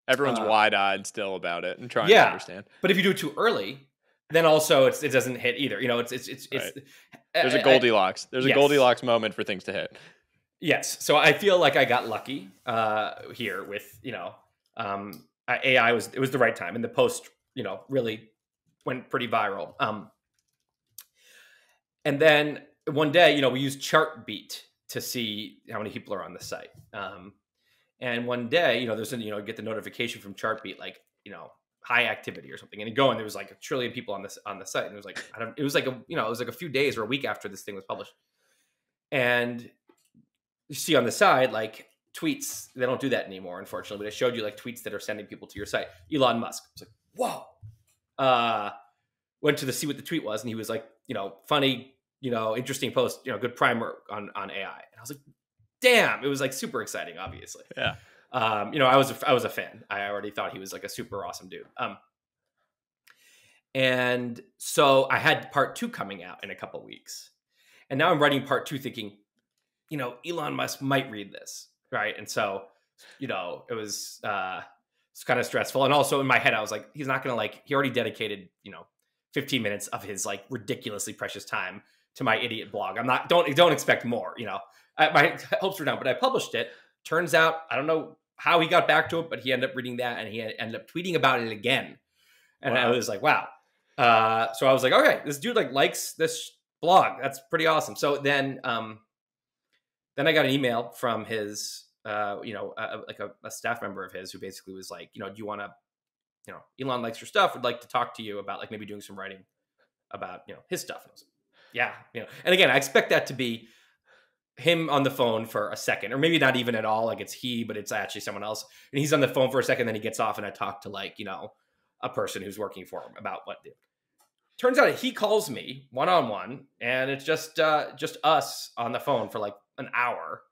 Everyone's wide-eyed still about it and trying to understand. But if you do it too early, then also it doesn't hit either. It's there's a Goldilocks. There's a Goldilocks moment for things to hit. Yes. So I feel like I got lucky here with, AI it was the right time, and the post, really went pretty viral. And then one day, we used Chartbeat to see how many people are on the site. And one day, there's get the notification from Chartbeat, like, high activity or something, and you go, and there was like 1 trillion people on the site, and it was like, it was like a few days or a week after this thing was published, and you see on the side, like, tweets. They don't do that anymore, unfortunately, but it showed you like tweets that are sending people to your site. Elon Musk. I was like, whoa. Went to see what the tweet was, and he was like, funny, interesting post, good primer on AI. And I was like, damn, it was like super exciting, obviously. Yeah. I was a fan. I already thought he was like a super awesome dude. And so I had part 2 coming out in a couple weeks, and now I'm writing part 2 thinking, Elon Musk might read this. Right. And so, it was it's kind of stressful. And also in my head, I was like, he's not going to he already dedicated, 15 minutes of his like ridiculously precious time to my idiot blog. Don't expect more, my hopes were down, but I published it. Turns out, I don't know how he got back to it, but he ended up reading that, and he ended up tweeting about it again. And I was like, wow. So I was like, okay, this dude likes this blog. That's pretty awesome. So then I got an email from his, a staff member of his who basically was like, do you want to, Elon likes your stuff. Would like to talk to you about like maybe doing some writing about, his stuff. And I was like, yeah. And again, I expect that to be him on the phone for a second, or maybe not even at all. Like it's he, but it's actually someone else. And he's on the phone for a second, then he gets off, and I talk to like, a person who's working for him about what. Turns out he calls me one-on-one, and it's just us on the phone for like an hour,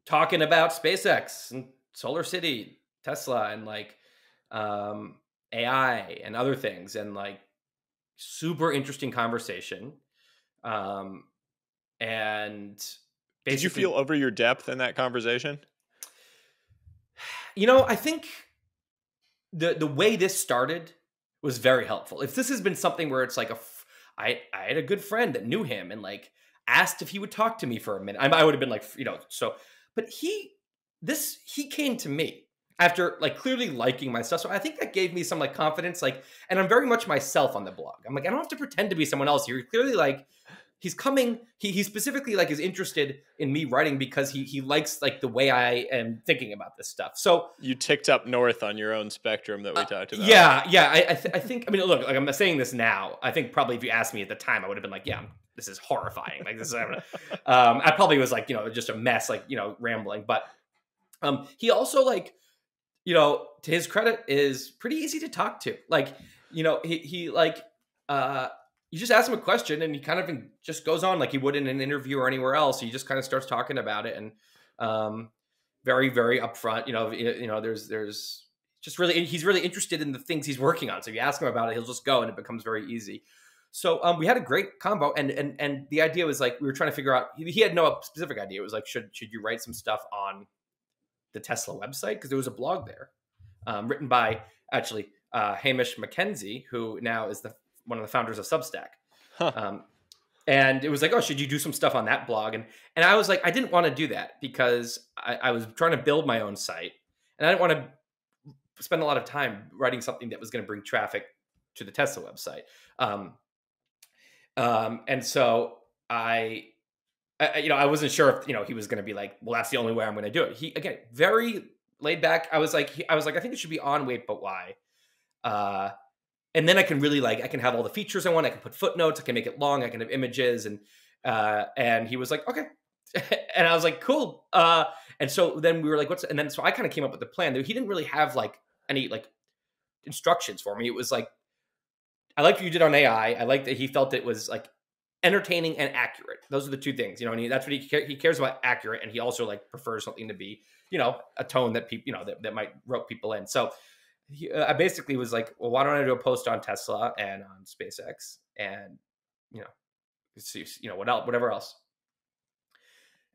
talking about SpaceX and Solar City, Tesla, and like AI and other things, and like super interesting conversation. And did you feel over your depth in that conversation? I think the way this started was very helpful. If this has been something where it's like I had a good friend that knew him and like asked if he would talk to me for a minute, I would have been like, so, but he came to me after like clearly liking my stuff. So I think that gave me some like confidence, like, and I'm very much myself on the blog. I'm like, I don't have to pretend to be someone else. You're clearly like, he's coming. He specifically like is interested in me writing because he likes like the way I am thinking about this stuff. So you ticked up north on your own spectrum that we talked about. Yeah. I think. I mean, look, like I'm saying this now. I think probably if you asked me at the time, I would have been like, yeah, this is horrifying. Like this is. I probably was like, just a mess, like rambling. But he also like, to his credit, is pretty easy to talk to. Like, he like. You just ask him a question and he kind of just goes on like he would in an interview or anywhere else. He just kind of starts talking about it and very, very upfront. There's just really, he's really interested in the things he's working on. So if you ask him about it, he'll just go and it becomes very easy. So we had a great combo and the idea was like we were trying to figure out. He had no specific idea. It was like should you write some stuff on the Tesla website, because there was a blog there written by actually Hamish Mackenzie, who now is one of the founders of Substack. Huh. And it was like, oh, should you do some stuff on that blog? And I was like, I didn't want to do that because I was trying to build my own site and I didn't want to spend a lot of time writing something that was going to bring traffic to the Tesla website. And so I wasn't sure if, he was going to be like, well, that's the only way I'm going to do it. He, again, very laid back. I was like, I think it should be on Wait, But Why? And then I can really I can have all the features I want. I can put footnotes. I can make it long. I can have images. And he was like, okay. And I was like, cool. And so then we were like, so I kind of came up with the plan. He didn't really have like any like instructions for me. It was like, I liked what you did on AI. I liked that he felt it was like entertaining and accurate. Those are the two things, and that's what he cares about, accurate. And he also like prefers something to be, a tone that people, that might rope people in. So I basically was like, well, why don't I do a post on Tesla and on SpaceX and, whatever else.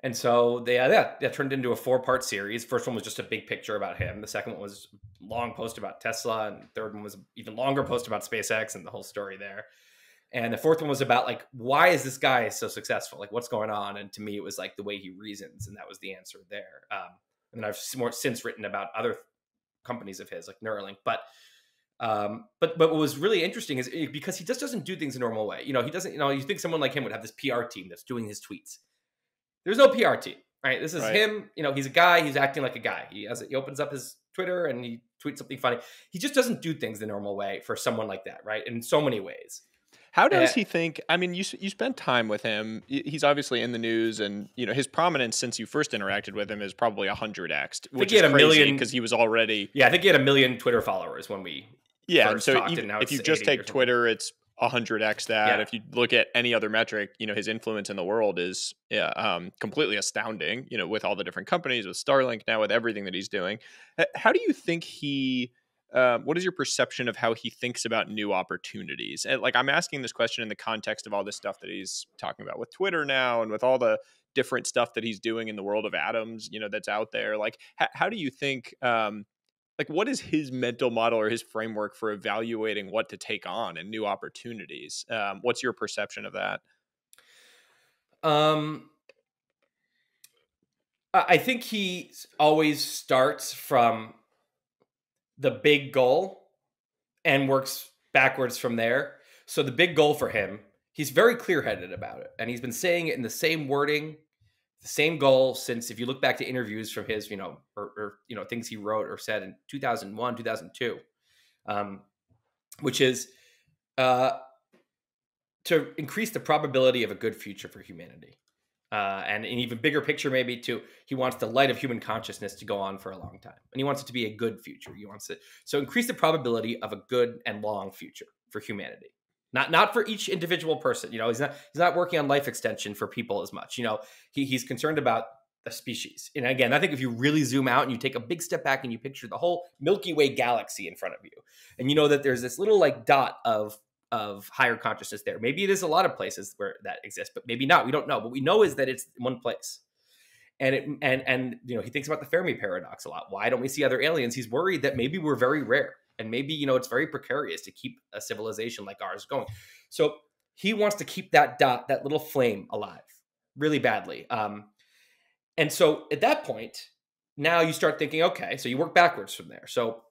And so that turned into a 4-part series. First one was just a big picture about him. The second one was a long post about Tesla. And the third one was an even longer post about SpaceX and the whole story there. And the fourth one was about like, why is this guy so successful? Like what's going on? And to me, it was like the way he reasons. And that was the answer there. And I've since written about other companies of his like Neuralink, but what was really interesting is because he just doesn't do things a normal way. He doesn't, you think someone like him would have this PR team that's doing his tweets. There's no PR team, right? This is him. He's a guy, he's acting like a guy. He opens up his Twitter and he tweets something funny. He just doesn't do things the normal way for someone like that, right? In so many ways. How does he think? I mean, you spend time with him. He's obviously in the news, and his prominence since you first interacted with him is probably 100x, which is crazy because he was already. Yeah, I think he had 1 million Twitter followers when we. Yeah, first so talked, even, and now if you just take Twitter, it's 100x that. Yeah. If you look at any other metric, his influence in the world is completely astounding. With all the different companies, with Starlink now, with everything that he's doing. How do you think he? What is your perception of how he thinks about new opportunities? And like, I'm asking this question in the context of all this stuff that he's talking about with Twitter now and with all the different stuff that he's doing in the world of atoms, that's out there. Like, how do you think, like, what is his mental model or his framework for evaluating what to take on and new opportunities? What's your perception of that? I think he always starts from the big goal and works backwards from there. So the big goal for him, he's very clear-headed about it. And he's been saying it in the same wording, the same goal since, if you look back to interviews from his, or things he wrote or said in 2001, 2002, which is to increase the probability of a good future for humanity. And an even bigger picture, maybe he wants the light of human consciousness to go on for a long time, and he wants it to be a good future. He wants it so increase the probability of a good and long future for humanity, not for each individual person. He's not working on life extension for people as much. He's concerned about the species. And again, I think if you really zoom out and you take a big step back and you picture the whole Milky Way galaxy in front of you, and that there's this little like dot of higher consciousness there. Maybe it is a lot of places where that exists, but maybe not. We don't know. What we know is that it's one place. And he thinks about the Fermi Paradox a lot. Why don't we see other aliens? He's worried that maybe we're very rare. And maybe, it's very precarious to keep a civilization like ours going. So he wants to keep that little flame alive really badly. And so at that point, now you start thinking, okay, so you work backwards from there. So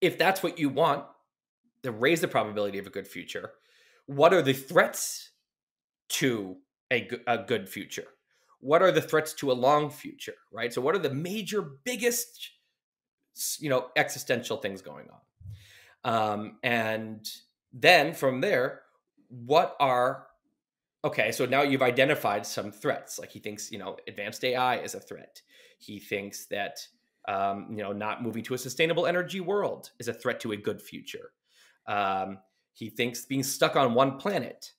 if that's what you want, to raise the probability of a good future, what are the threats to a good future? What are the threats to a long future, right? So what are the major, biggest, existential things going on? And then from there, okay, so now you've identified some threats. Like he thinks, advanced AI is a threat. He thinks that, not moving to a sustainable energy world is a threat to a good future. He thinks being stuck on one planet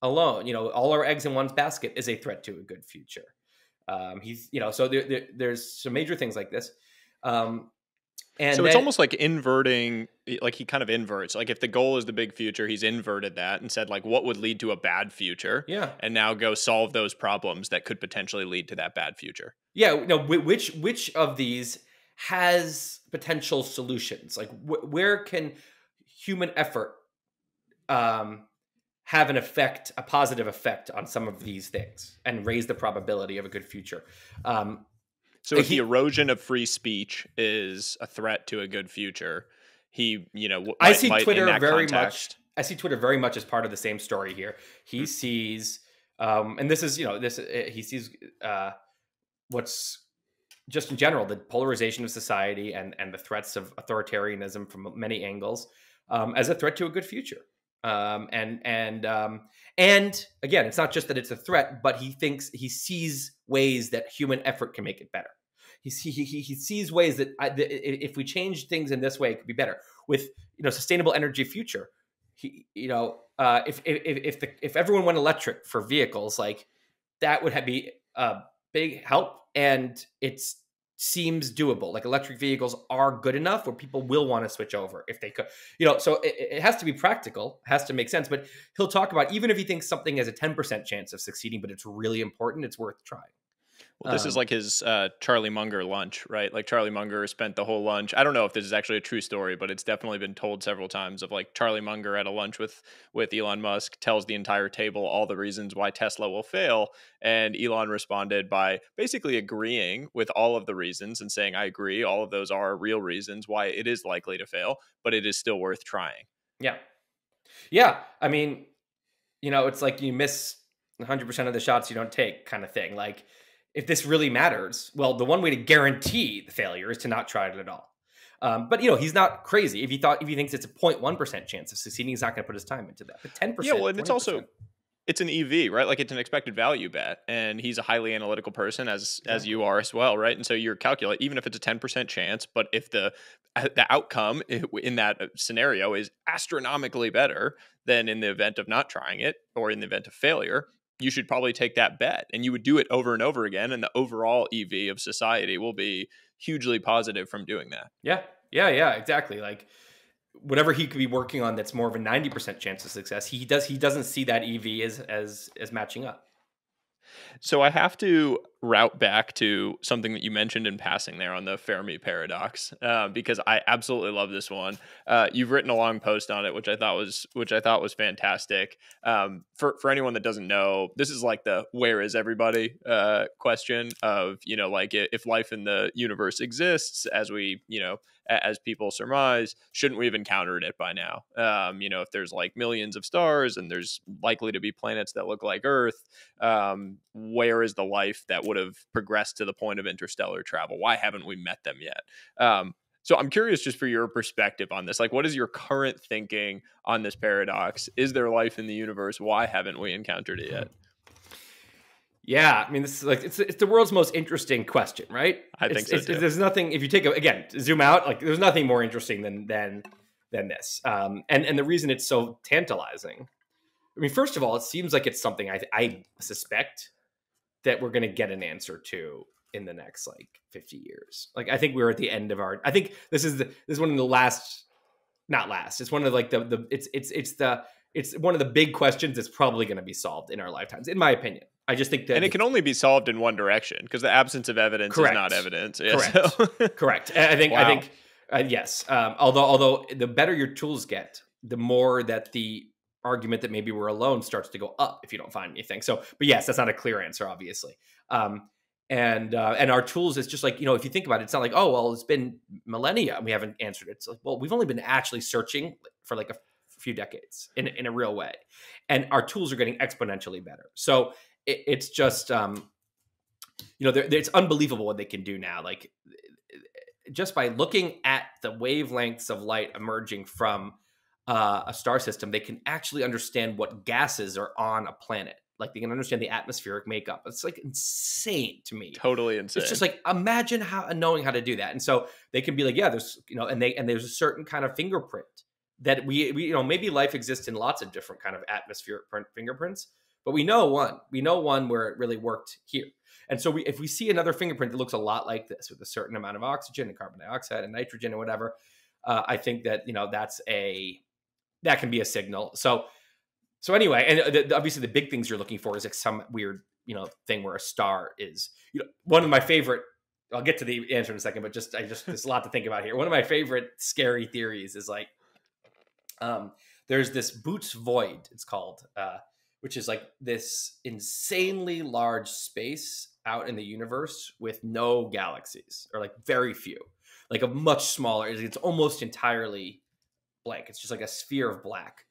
alone, all our eggs in one basket is a threat to a good future. So there's some major things like this. And so it's almost like inverting, like he kind of inverts. Like if the goal is the big future, he's inverted that and said like, what would lead to a bad future? Yeah. And now go solve those problems that could potentially lead to that bad future. Yeah. No, which of these has potential solutions? Like where can human effort have a positive effect on some of these things and raise the probability of a good future? So if the erosion of free speech is a threat to a good future, I see Twitter very much. I see Twitter very much as part of the same story here. He sees, and this is, he sees what's just in general the polarization of society and the threats of authoritarianism from many angles as a threat to a good future. And again, it's not just that it's a threat, but he sees ways that human effort can make it better. He sees ways that if we change things in this way, it could be better with, sustainable energy future. If everyone went electric for vehicles, like that would be a big help. And it seems doable. Like electric vehicles are good enough where people will want to switch over if they could, so it has to be practical, has to make sense. But he'll talk about, even if he thinks something has a 10% chance of succeeding, but it's really important, it's worth trying. Well, this is like his Charlie Munger lunch, right? Like Charlie Munger spent the whole lunch. I don't know if this is actually a true story, but it's definitely been told several times of like Charlie Munger at a lunch with Elon Musk tells the entire table all the reasons why Tesla will fail. And Elon responded by basically agreeing with all of the reasons and saying, I agree, all of those are real reasons why it is likely to fail, but it is still worth trying. Yeah. Yeah. I mean, it's like you miss 100% of the shots you don't take kind of thing. Like, if this really matters, well, the one way to guarantee the failure is to not try it at all. But he's not crazy. If he thinks it's a 0.1% chance of succeeding, he's not going to put his time into that. But 10%. Yeah, well, and 20%. it's an EV, right? Like it's an expected value bet, and he's a highly analytical person as you are as well, right? And so you're calculate even if it's a 10% chance, but if the outcome in that scenario is astronomically better than in the event of not trying it or in the event of failure, you should probably take that bet, and you would do it over and over again. And the overall EV of society will be hugely positive from doing that. Yeah, exactly. Like whatever he could be working on, that's more of a 90% chance of success. He doesn't see that EV as matching up. So I have to route back to something that you mentioned in passing there on the Fermi Paradox, because I absolutely love this one. You've written a long post on it, which I thought was fantastic. For anyone that doesn't know, this is like the "where is everybody" question of like if life in the universe exists as we as people surmise, shouldn't we have encountered it by now? If there's like millions of stars and there's likely to be planets that look like Earth, where is the life that would have progressed to the point of interstellar travel? Why haven't we met them yet? So I'm curious just for your perspective on this. Like, what is your current thinking on this paradox? Is there life in the universe? Why haven't we encountered it yet? Yeah, I mean, this is like it's the world's most interesting question, right? I think so too. There's nothing, if you take zoom out, like there's nothing more interesting than this. And the reason it's so tantalizing, I mean, first of all, it seems like it's something I suspect that we're going to get an answer to in the next like 50 years. Like I think we're at the end of I think this is one of the last, not last. It's one of like it's one of the big questions that's probably going to be solved in our lifetimes, in my opinion. I just think that, and it can only be solved in one direction because the absence of evidence is not evidence. Yeah, correct. Correct. I think Yes. Although the better your tools get, the more that the argument that maybe we're alone starts to go up if you don't find anything. So, but yes, that's not a clear answer, obviously. And our tools is just like, if you think about it, it's not like, oh, well, it's been millennia and we haven't answered it. It's like, well, we've only been actually searching for like a few decades in a real way. And our tools are getting exponentially better. So it's just, it's unbelievable what they can do now. Like just by looking at the wavelengths of light emerging from a star system, they can actually understand what gases are on a planet. Like they can understand the atmospheric makeup. It's like insane to me. Totally insane. It's just like, imagine knowing how to do that. And so they can be like, yeah, there's, and there's a certain kind of fingerprint that we maybe life exists in lots of different kind of atmospheric fingerprints, but we know one where it really worked here. And so if we see another fingerprint that looks a lot like this with a certain amount of oxygen and carbon dioxide and nitrogen and whatever, I think that, that can be a signal. So anyway, and obviously the big things you're looking for is like some weird, thing where a star is, one of my favorite, I'll get to the answer in a second, but there's a lot to think about here. One of my favorite scary theories is like, there's this Boots void, it's called, which is like this insanely large space out in the universe with no galaxies, or like very few, like a much smaller, it's almost entirely blank. It's just like a sphere of black.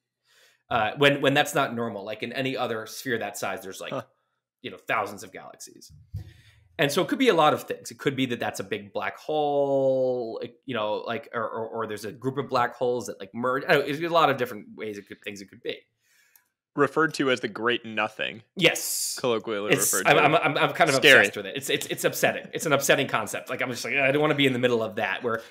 When that's not normal, like in any other sphere that size, there's like, thousands of galaxies. And so it could be a lot of things. It could be that that's a big black hole, or there's a group of black holes that like merge. I don't know, there's a lot of different ways things it could be. Referred to as the Great Nothing. Yes, colloquially referred to. I'm kind of Scary. obsessed with it. It's upsetting. It's an upsetting concept. Like I'm just like, I don't want to be in the middle of that. Where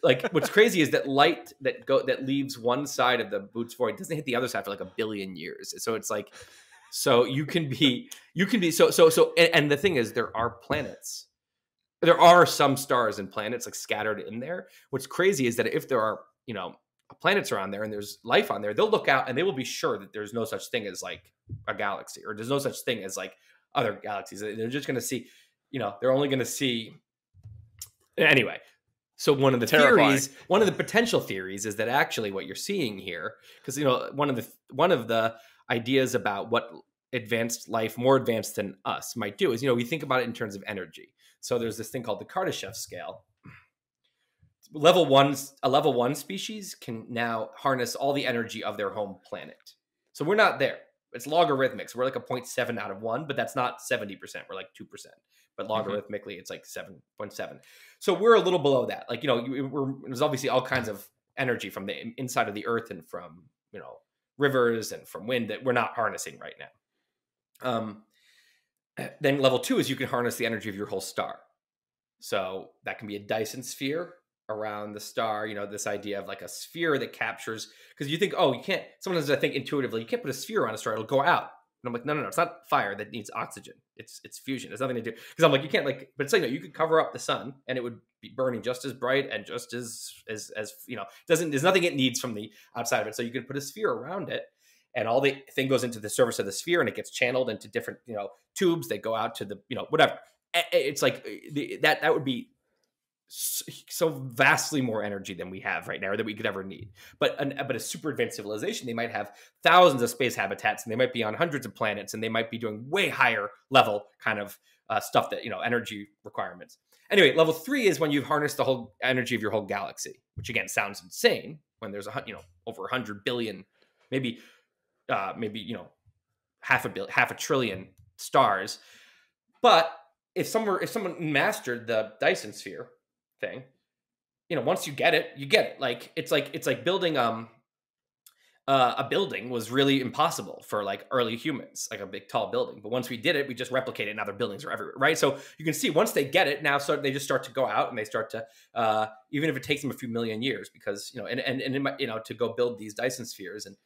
like what's crazy is that light that leaves one side of the Boots void doesn't hit the other side for like 1 billion years. So it's like, so you can be so. And the thing is, there are planets. There are some stars and planets like scattered in there. What's crazy is that if there are planets around there and there's life on there, they'll look out and they will be sure that there's no such thing as like a galaxy, or there's no such thing as like other galaxies. They're just going to see, they're only going to see anyway. So one of the potential theories is that actually what you're seeing here, because one of the ideas about what advanced life, more advanced than us, might do is we think about it in terms of energy. So there's this thing called the Kardashev scale. A level one species can now harness all the energy of their home planet. So we're not there. It's logarithmic. So we're like a 0.7 out of 1, but that's not 70%. We're like 2%. But logarithmically, it's like 7.7. So we're a little below that. Like, there's obviously all kinds of energy from the inside of the earth and from, rivers and from wind that we're not harnessing right now. Then level 2 is you can harness the energy of your whole star. So that can be a Dyson sphere around the star, this idea of like a sphere that captures, because you think, oh, you can't, sometimes I think intuitively, you can't put a sphere on a star, it'll go out. And I'm like, no, it's not fire that needs oxygen. It's fusion. It's nothing to do. Because I'm like, you can't but it's like, no, you could cover up the sun and it would be burning just as bright and just as there's nothing it needs from the outside of it. So you can put a sphere around it and all the thing goes into the surface of the sphere and it gets channeled into different, tubes that go out to the, whatever. It's like that would be so vastly more energy than we have right now, or that we could ever need. But a super advanced civilization, they might have thousands of space habitats, and they might be on hundreds of planets, and they might be doing way higher level kind of stuff that energy requirements. Anyway, level 3 is when you've harnessed the whole energy of your whole galaxy, which again sounds insane when there's over 100 billion, maybe half a trillion stars. But if someone mastered the Dyson sphere thing, once you get it. Like it's like building a building was really impossible for like early humans, like a big tall building. But once we did it, we just replicated it, and other buildings are everywhere, right? So you can see once they get it now, so they just start to go out and they start to even if it takes them a few million years, because and it might, to go build these Dyson spheres. And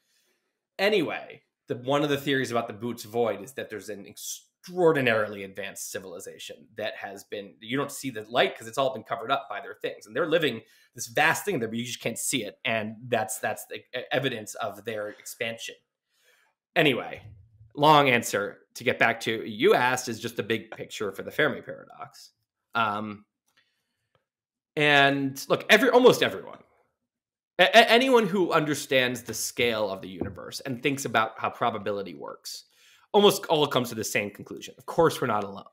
anyway, one of the theories about the Boots void is that there's an extraordinarily advanced civilization that has been, you don't see the light because it's all been covered up by their things, and they're living this vast thing there, but you just can't see it, and that's the evidence of their expansion. Anyway, long answer to get back to you asked is just the big picture for the Fermi paradox. And look, almost everyone, anyone who understands the scale of the universe and thinks about how probability works, almost all comes to the same conclusion. Of course, we're not alone,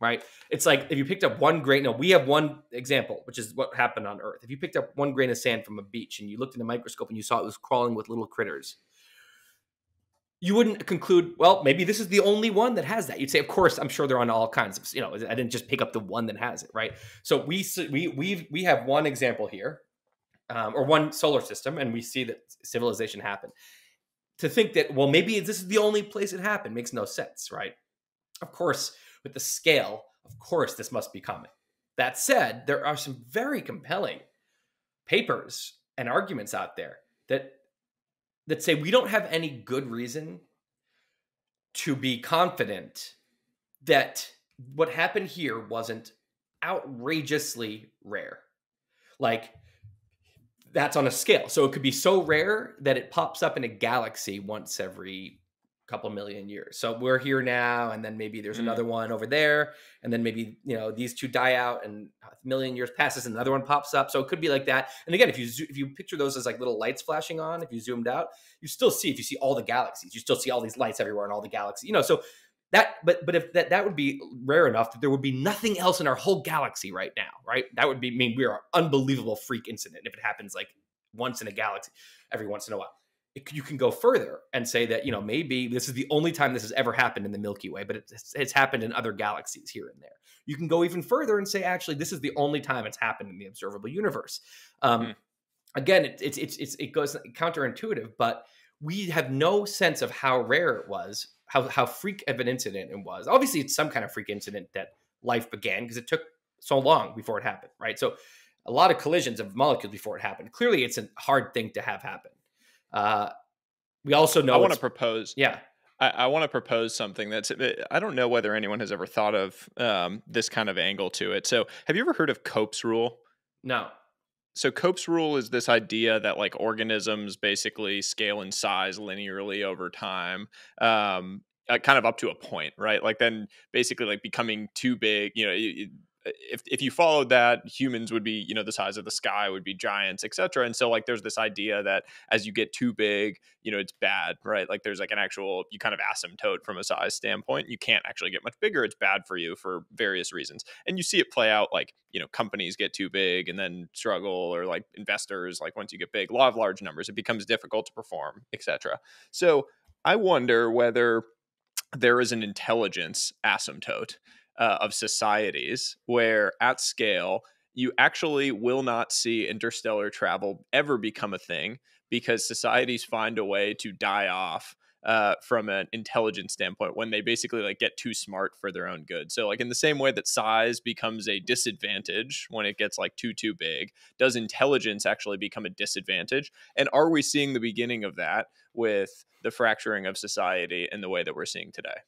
right? It's like if you picked up one grain, no, we have one example, which is what happened on Earth. If you picked up one grain of sand from a beach and you looked in a microscope and you saw it was crawling with little critters, you wouldn't conclude, well, maybe this is the only one that has that. You'd say, of course, I'm sure they're on all kinds of, I didn't just pick up the one that has it, right? So we have one example here, or one solar system, and we see that civilization happened. To think that, well, maybe this is the only place it happened makes no sense, right? Of course, with the scale, of course, this must be common. That said, there are some very compelling papers and arguments out there that say we don't have any good reason to be confident that what happened here wasn't outrageously rare. Like, that's on a scale. So it could be so rare that it pops up in a galaxy once every couple million years. So we're here now, and then maybe there's another one over there, and then maybe these two die out, and a million years passes, and another one pops up. So it could be like that. And again, if you picture those as like little lights flashing on, if you zoomed out, you still see, if you see all the galaxies, you still see all these lights everywhere in all the galaxies. So that, but if that would be rare enough that there would be nothing else in our whole galaxy right now, right? That would mean we are an unbelievable freak incident if it happens like once in a galaxy, every once in a while. You can go further and say that, maybe this is the only time this has ever happened in the Milky Way, but it's happened in other galaxies here and there. You can go even further and say, actually, this is the only time it's happened in the observable universe. Again, it goes counterintuitive, but we have no sense of how rare it was, how freak of an incident it was. Obviously, it's some kind of freak incident that life began because it took so long before it happened, right? So a lot of collisions of molecules before it happened. Clearly, it's a hard thing to have happen. We also know I want to propose. Yeah. I want to propose something I don't know whether anyone has ever thought of this kind of angle to it. So have you ever heard of Koch's rule? No. So Koch's rule is this idea that like organisms basically scale in size linearly over time, kind of up to a point, right? Like then basically like becoming too big, if you followed that, humans would be, the size of the sky, would be giants, et cetera. And so like there's this idea that as you get too big, it's bad, right? Like there's like an actual, you kind of asymptote from a size standpoint. You can't actually get much bigger. It's bad for you for various reasons. And you see it play out like, companies get too big and then struggle, or like investors, like once you get big, law of large numbers, it becomes difficult to perform, et cetera. So I wonder whether there is an intelligence asymptote of societies where at scale you actually will not see interstellar travel ever become a thing because societies find a way to die off from an intelligence standpoint when they basically like get too smart for their own good. So like in the same way that size becomes a disadvantage when it gets like too big, does intelligence actually become a disadvantage? And are we seeing the beginning of that with the fracturing of society in the way that we're seeing today?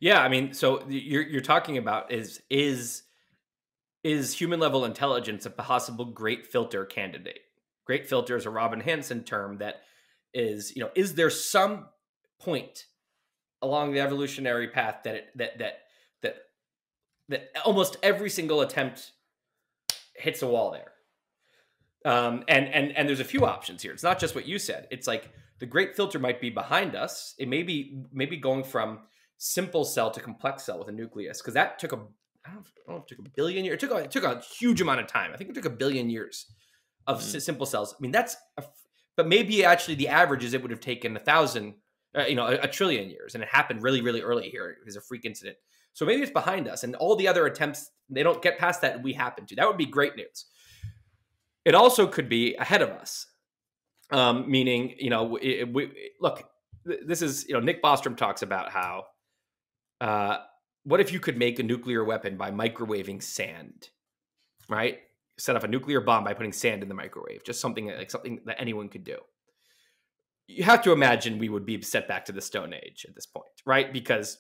Yeah, I mean, so you're talking about is human level intelligence a possible great filter candidate? Great filter is a Robin Hanson term that is there some point along the evolutionary path that almost every single attempt hits a wall there? And there's a few options here. It's not just what you said. It's like the great filter might be behind us. It may be going from simple cell to complex cell with a nucleus, because that took I don't know if it took a billion years. It took a huge amount of time. I think it took a billion years of simple cells. I mean, but maybe actually the average is it would have taken 1,000, a trillion years, and it happened really, really early here. It was a freak incident. So maybe it's behind us, and all the other attempts, they don't get past that, and we happen to. That would be great news. It also could be ahead of us, meaning, look, this is, Nick Bostrom talks about how, what if you could make a nuclear weapon by microwaving sand, right? Set off a nuclear bomb by putting sand in the microwave, just something that anyone could do. You have to imagine we would be set back to the Stone Age at this point, right? Because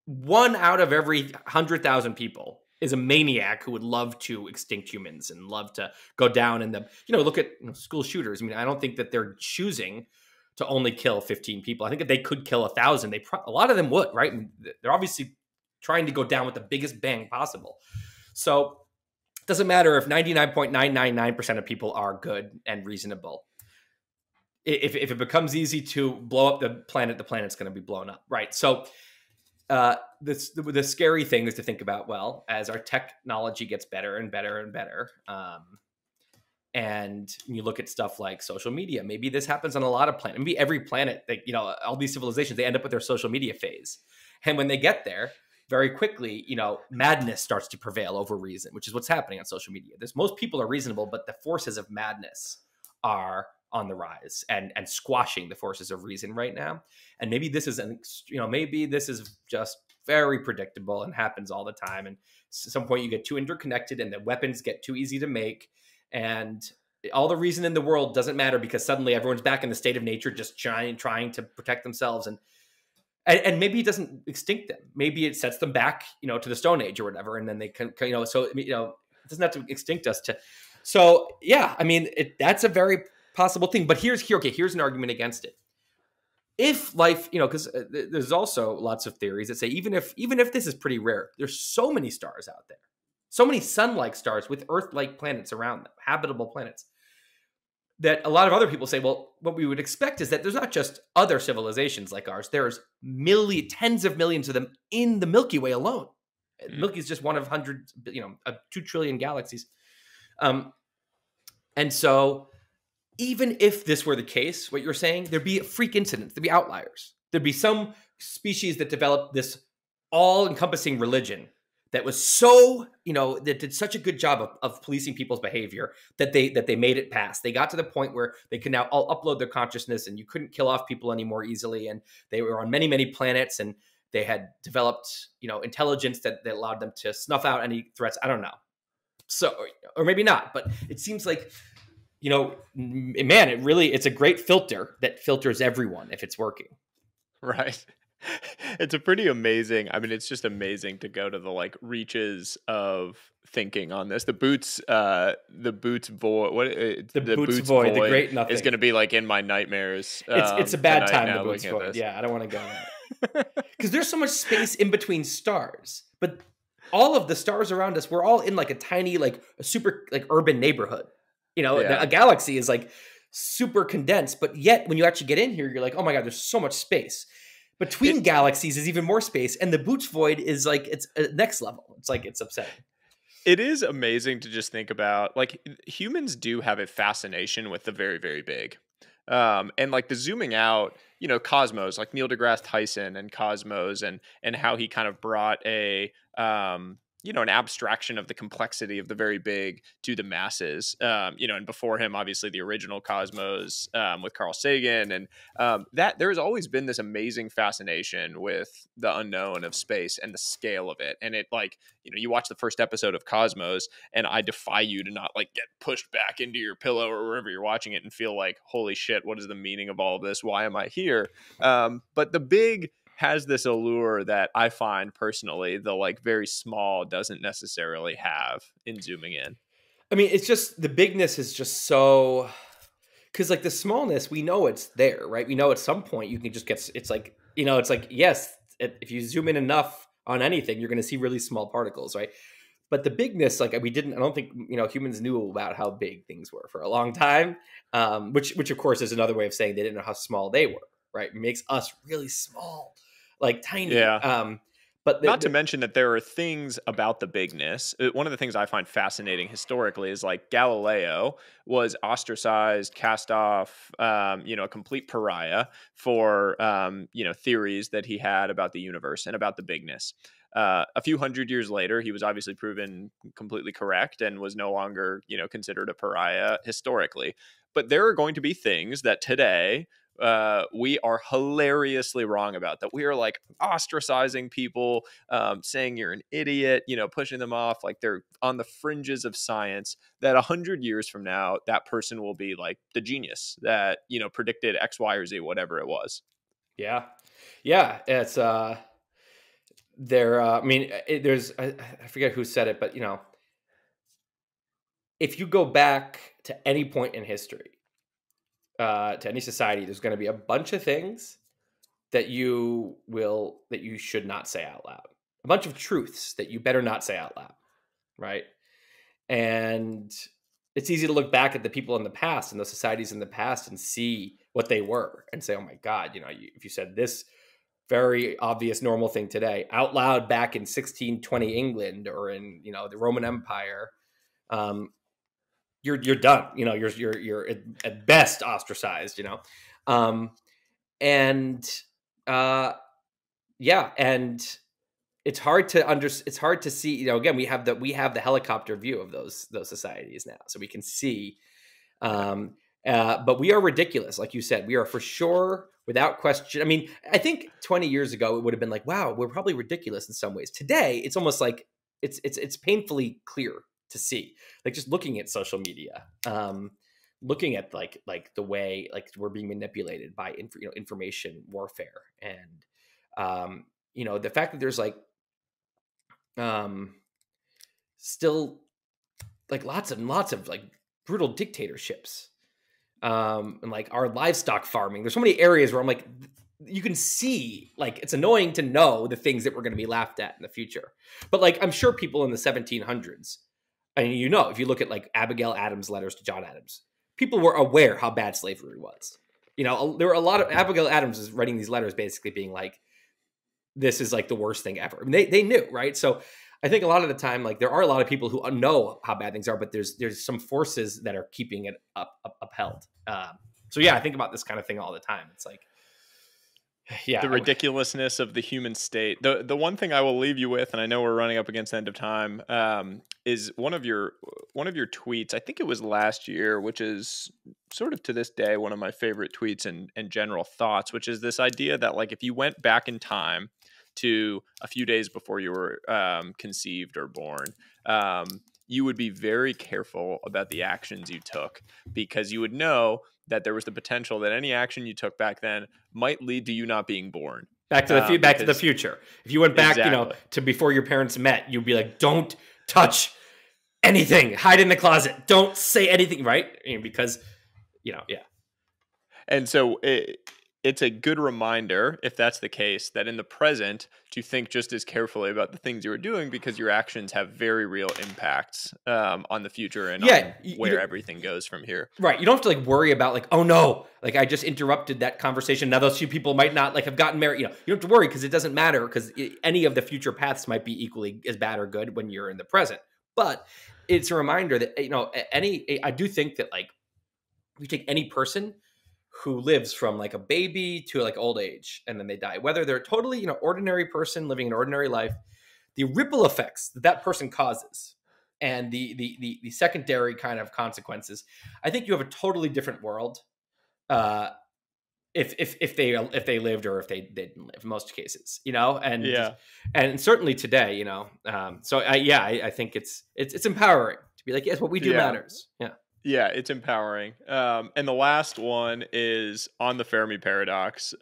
1 out of every 100,000 people is a maniac who would love to extinct humans and love to go down in the, look at school shooters. I mean, I don't think that they're choosing to only kill 15 people. I think if they could kill 1,000, a lot of them would, right? And they're obviously trying to go down with the biggest bang possible. So Doesn't matter if 99.999% of people are good and reasonable. If it becomes easy to blow up the planet's going to be blown up, right? So the scary thing is to think about, well, as our technology gets better and better and better, and you look at stuff like social media, maybe this happens on a lot of planets. Maybe every planet, that, you know, all these civilizations, they end up with their social media phase. And when they get there, very quickly, you know, madness starts to prevail over reason, which is what's happening on social media. Most people are reasonable, but the forces of madness are on the rise and squashing the forces of reason right now. And maybe this is maybe this is just very predictable and happens all the time. And at some point you get too interconnected and the weapons get too easy to make. And all the reason in the world doesn't matter because suddenly everyone's back in the state of nature, just trying to protect themselves. And maybe it doesn't extinct them. Maybe it sets them back, you know, to the Stone Age or whatever. And then they can, you know, so, you know, it doesn't have to extinct us so yeah, I mean, that's a very possible thing. But here's an argument against it. If life, you know, because there's also lots of theories that say even if this is pretty rare, there's so many stars out there, so many sun-like stars with Earth-like planets around them, habitable planets, that a lot of other people say, well, what we would expect is that there's not just other civilizations like ours. There's tens of millions of them in the Milky Way alone. Milky is just one of hundreds, you know, of 2 trillion galaxies. And so even if this were the case, what you're saying, there'd be freak incidents, there'd be outliers. There'd be some species that developed this all-encompassing religion that was so, you know, that did such a good job of policing people's behavior that they made it past. They got to the point where they could now all upload their consciousness and you couldn't kill off people anymore easily. And they were on many, many planets and they had developed, you know, intelligence that allowed them to snuff out any threats. I don't know. So, or maybe not, but it seems like, you know, man, it's a great filter that filters everyone if it's working. Right. It's a pretty amazing. I mean, it's just amazing to go to the like reaches of thinking on this. The Boots void. The Boots void. The great nothing is going to be like in my nightmares. It's a bad time. The Boots void. Yeah, I don't want to go there because there's so much space in between stars, but all of the stars around us, we're all in like a tiny, like a super like urban neighborhood. You know, a galaxy is like super condensed, but yet when you actually get in here, you're like, oh my God, there's so much space. Between galaxies is even more space, and the Boots void is like, it's next level. It's like, it's upsetting. It is amazing to just think about, like, humans do have a fascination with the very, very big. And like the zooming out, you know, Cosmos, like Neil deGrasse Tyson and Cosmos and how he kind of brought you know, an abstraction of the complexity of the very big to the masses, you know, and before him, obviously the original Cosmos with Carl Sagan. And that there has always been this amazing fascination with the unknown of space and the scale of it. And it like, you know, you watch the first episode of Cosmos and I defy you to not like get pushed back into your pillow or wherever you're watching it and feel like, holy shit, what is the meaning of all of this? Why am I here? But the big has this allure that I find personally the like very small doesn't necessarily have in zooming in. I mean, it's just the bigness is just so, because like the smallness, we know it's there, right? We know at some point you can just get, it's like, you know, it's like, yes, if you zoom in enough on anything, you're going to see really small particles, right? But the bigness, like I don't think, you know, humans knew about how big things were for a long time, which of course is another way of saying they didn't know how small they were, right? It makes us really small. Like tiny. Yeah. But not to mention that there are things about the bigness. One of the things I find fascinating historically is like Galileo was ostracized, cast off, you know, a complete pariah for, you know, theories that he had about the universe and about the bigness. A few hundred years later, he was obviously proven completely correct and was no longer, you know, considered a pariah historically. But there are going to be things that today we are hilariously wrong about, that we are like ostracizing people, saying you're an idiot, you know, pushing them off like they're on the fringes of science, that 100 years from now, that person will be like the genius that, you know, predicted X, Y, or Z, whatever it was. Yeah. Yeah. It's, I mean, there's, I forget who said it, but you know, if you go back to any point in history, to any society, there's going to be a bunch of things that you should not say out loud. A bunch of truths that you better not say out loud, right? And it's easy to look back at the people in the past and the societies in the past and see what they were and say, oh my God, if you said this very obvious normal thing today out loud back in 1620 England or in, the Roman Empire, you're done. You're at best ostracized, and it's hard to see, again, we have the helicopter view of those societies now, so we can see, but we are ridiculous. Like you said, we are for sure, without question. I mean, I think 20 years ago, it would have been like, wow, we're probably ridiculous in some ways. Today, it's almost like it's painfully clear to see, like just looking at social media, looking at like the way like we're being manipulated by information warfare, and the fact that there's like still like lots and lots of like brutal dictatorships, and like our livestock farming. There's so many areas where I'm like, you can see, like, it's annoying to know the things that we're going to be laughed at in the future. But like, I'm sure people in the 1700s, I mean, if you look at like Abigail Adams' letters to John Adams, people were aware how bad slavery was. There were a lot of Abigail Adams is writing these letters basically being like, this is like the worst thing ever. I mean, they knew, right? So I think a lot of the time, like there are a lot of people who know how bad things are, but there's some forces that are keeping it upheld. So yeah, I think about this kind of thing all the time. It's like, yeah, the ridiculousness of the human state. The one thing I will leave you with, and I know we're running up against the end of time, is one of your tweets. I think it was last year, which is sort of to this day one of my favorite tweets and general thoughts, which is this idea that like if you went back in time to a few days before you were conceived or born, you would be very careful about the actions you took, because you would know that there was the potential that any action you took back then might lead to you not being born. Back to the future. If you went back, exactly, to before your parents met, you'd be like, don't touch anything, hide in the closet, don't say anything, right? I mean, because, yeah. And so it's a good reminder, if that's the case, that in the present, to think just as carefully about the things you were doing, because your actions have very real impacts on the future and on where everything goes from here. Right. You don't have to like worry about like, oh no, like I just interrupted that conversation. Now those two people might not like have gotten married. You don't have to worry, because it doesn't matter, because any of the future paths might be equally as bad or good when you're in the present. But it's a reminder that, I do think that like if you take any person who lives from like a baby to like old age and then they die, whether they're totally, ordinary person living an ordinary life, the ripple effects that person causes and the secondary kind of consequences, I think you have a totally different world if they lived or if they didn't live in most cases, and certainly today, so I think it's empowering to be like, yes, what we do matters. Yeah, it's empowering. And the last one is on the Fermi Paradox.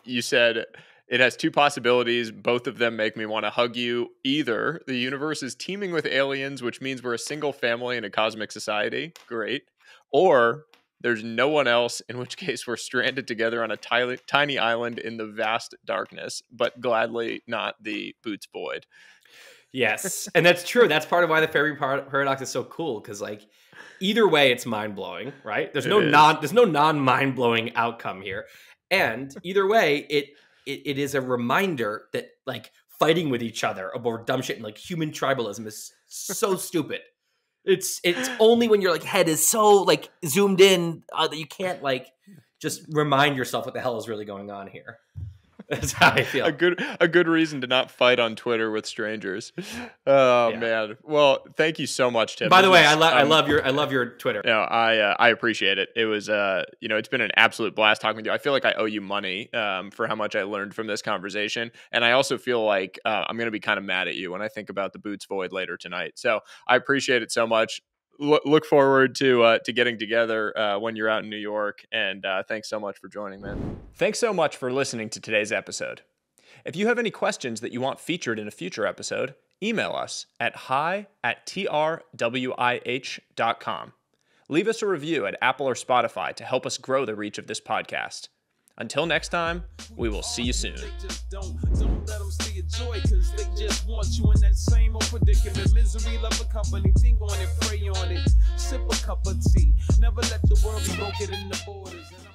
You said it has two possibilities. Both of them make me want to hug you. Either the universe is teeming with aliens, which means we're a single family in a cosmic society. Great. Or there's no one else, in which case we're stranded together on a tiny island in the vast darkness, but gladly not the boots void. Yes. And that's true. That's part of why the Fermi Paradox is so cool, because like, either way, it's mind-blowing, right? There's no non-mind-blowing outcome here. And either way, it is a reminder that like fighting with each other about dumb shit and like human tribalism is so stupid. It's only when your like head is so like zoomed in that you can't like just remind yourself what the hell is really going on here. That's how I feel. A good reason to not fight on Twitter with strangers. Oh man. Well, thank you so much, Tim. By the way, I love your Twitter. No, I appreciate it. It was it's been an absolute blast talking with you. I feel like I owe you money for how much I learned from this conversation, and I also feel like I'm going to be kind of mad at you when I think about the boots void later tonight. So I appreciate it so much. Look forward to getting together when you're out in New York. And thanks so much for joining, man. Thanks so much for listening to today's episode. If you have any questions that you want featured in a future episode, email us at hi@trwih.com. Leave us a review at Apple or Spotify to help us grow the reach of this podcast. Until next time, we will see you soon. Don't let them see your joy, 'cause they just want you in that same old predicament. Misery we love a company, think on it, pray on it. Sip a cup of tea. Never let the world be broken in the borders.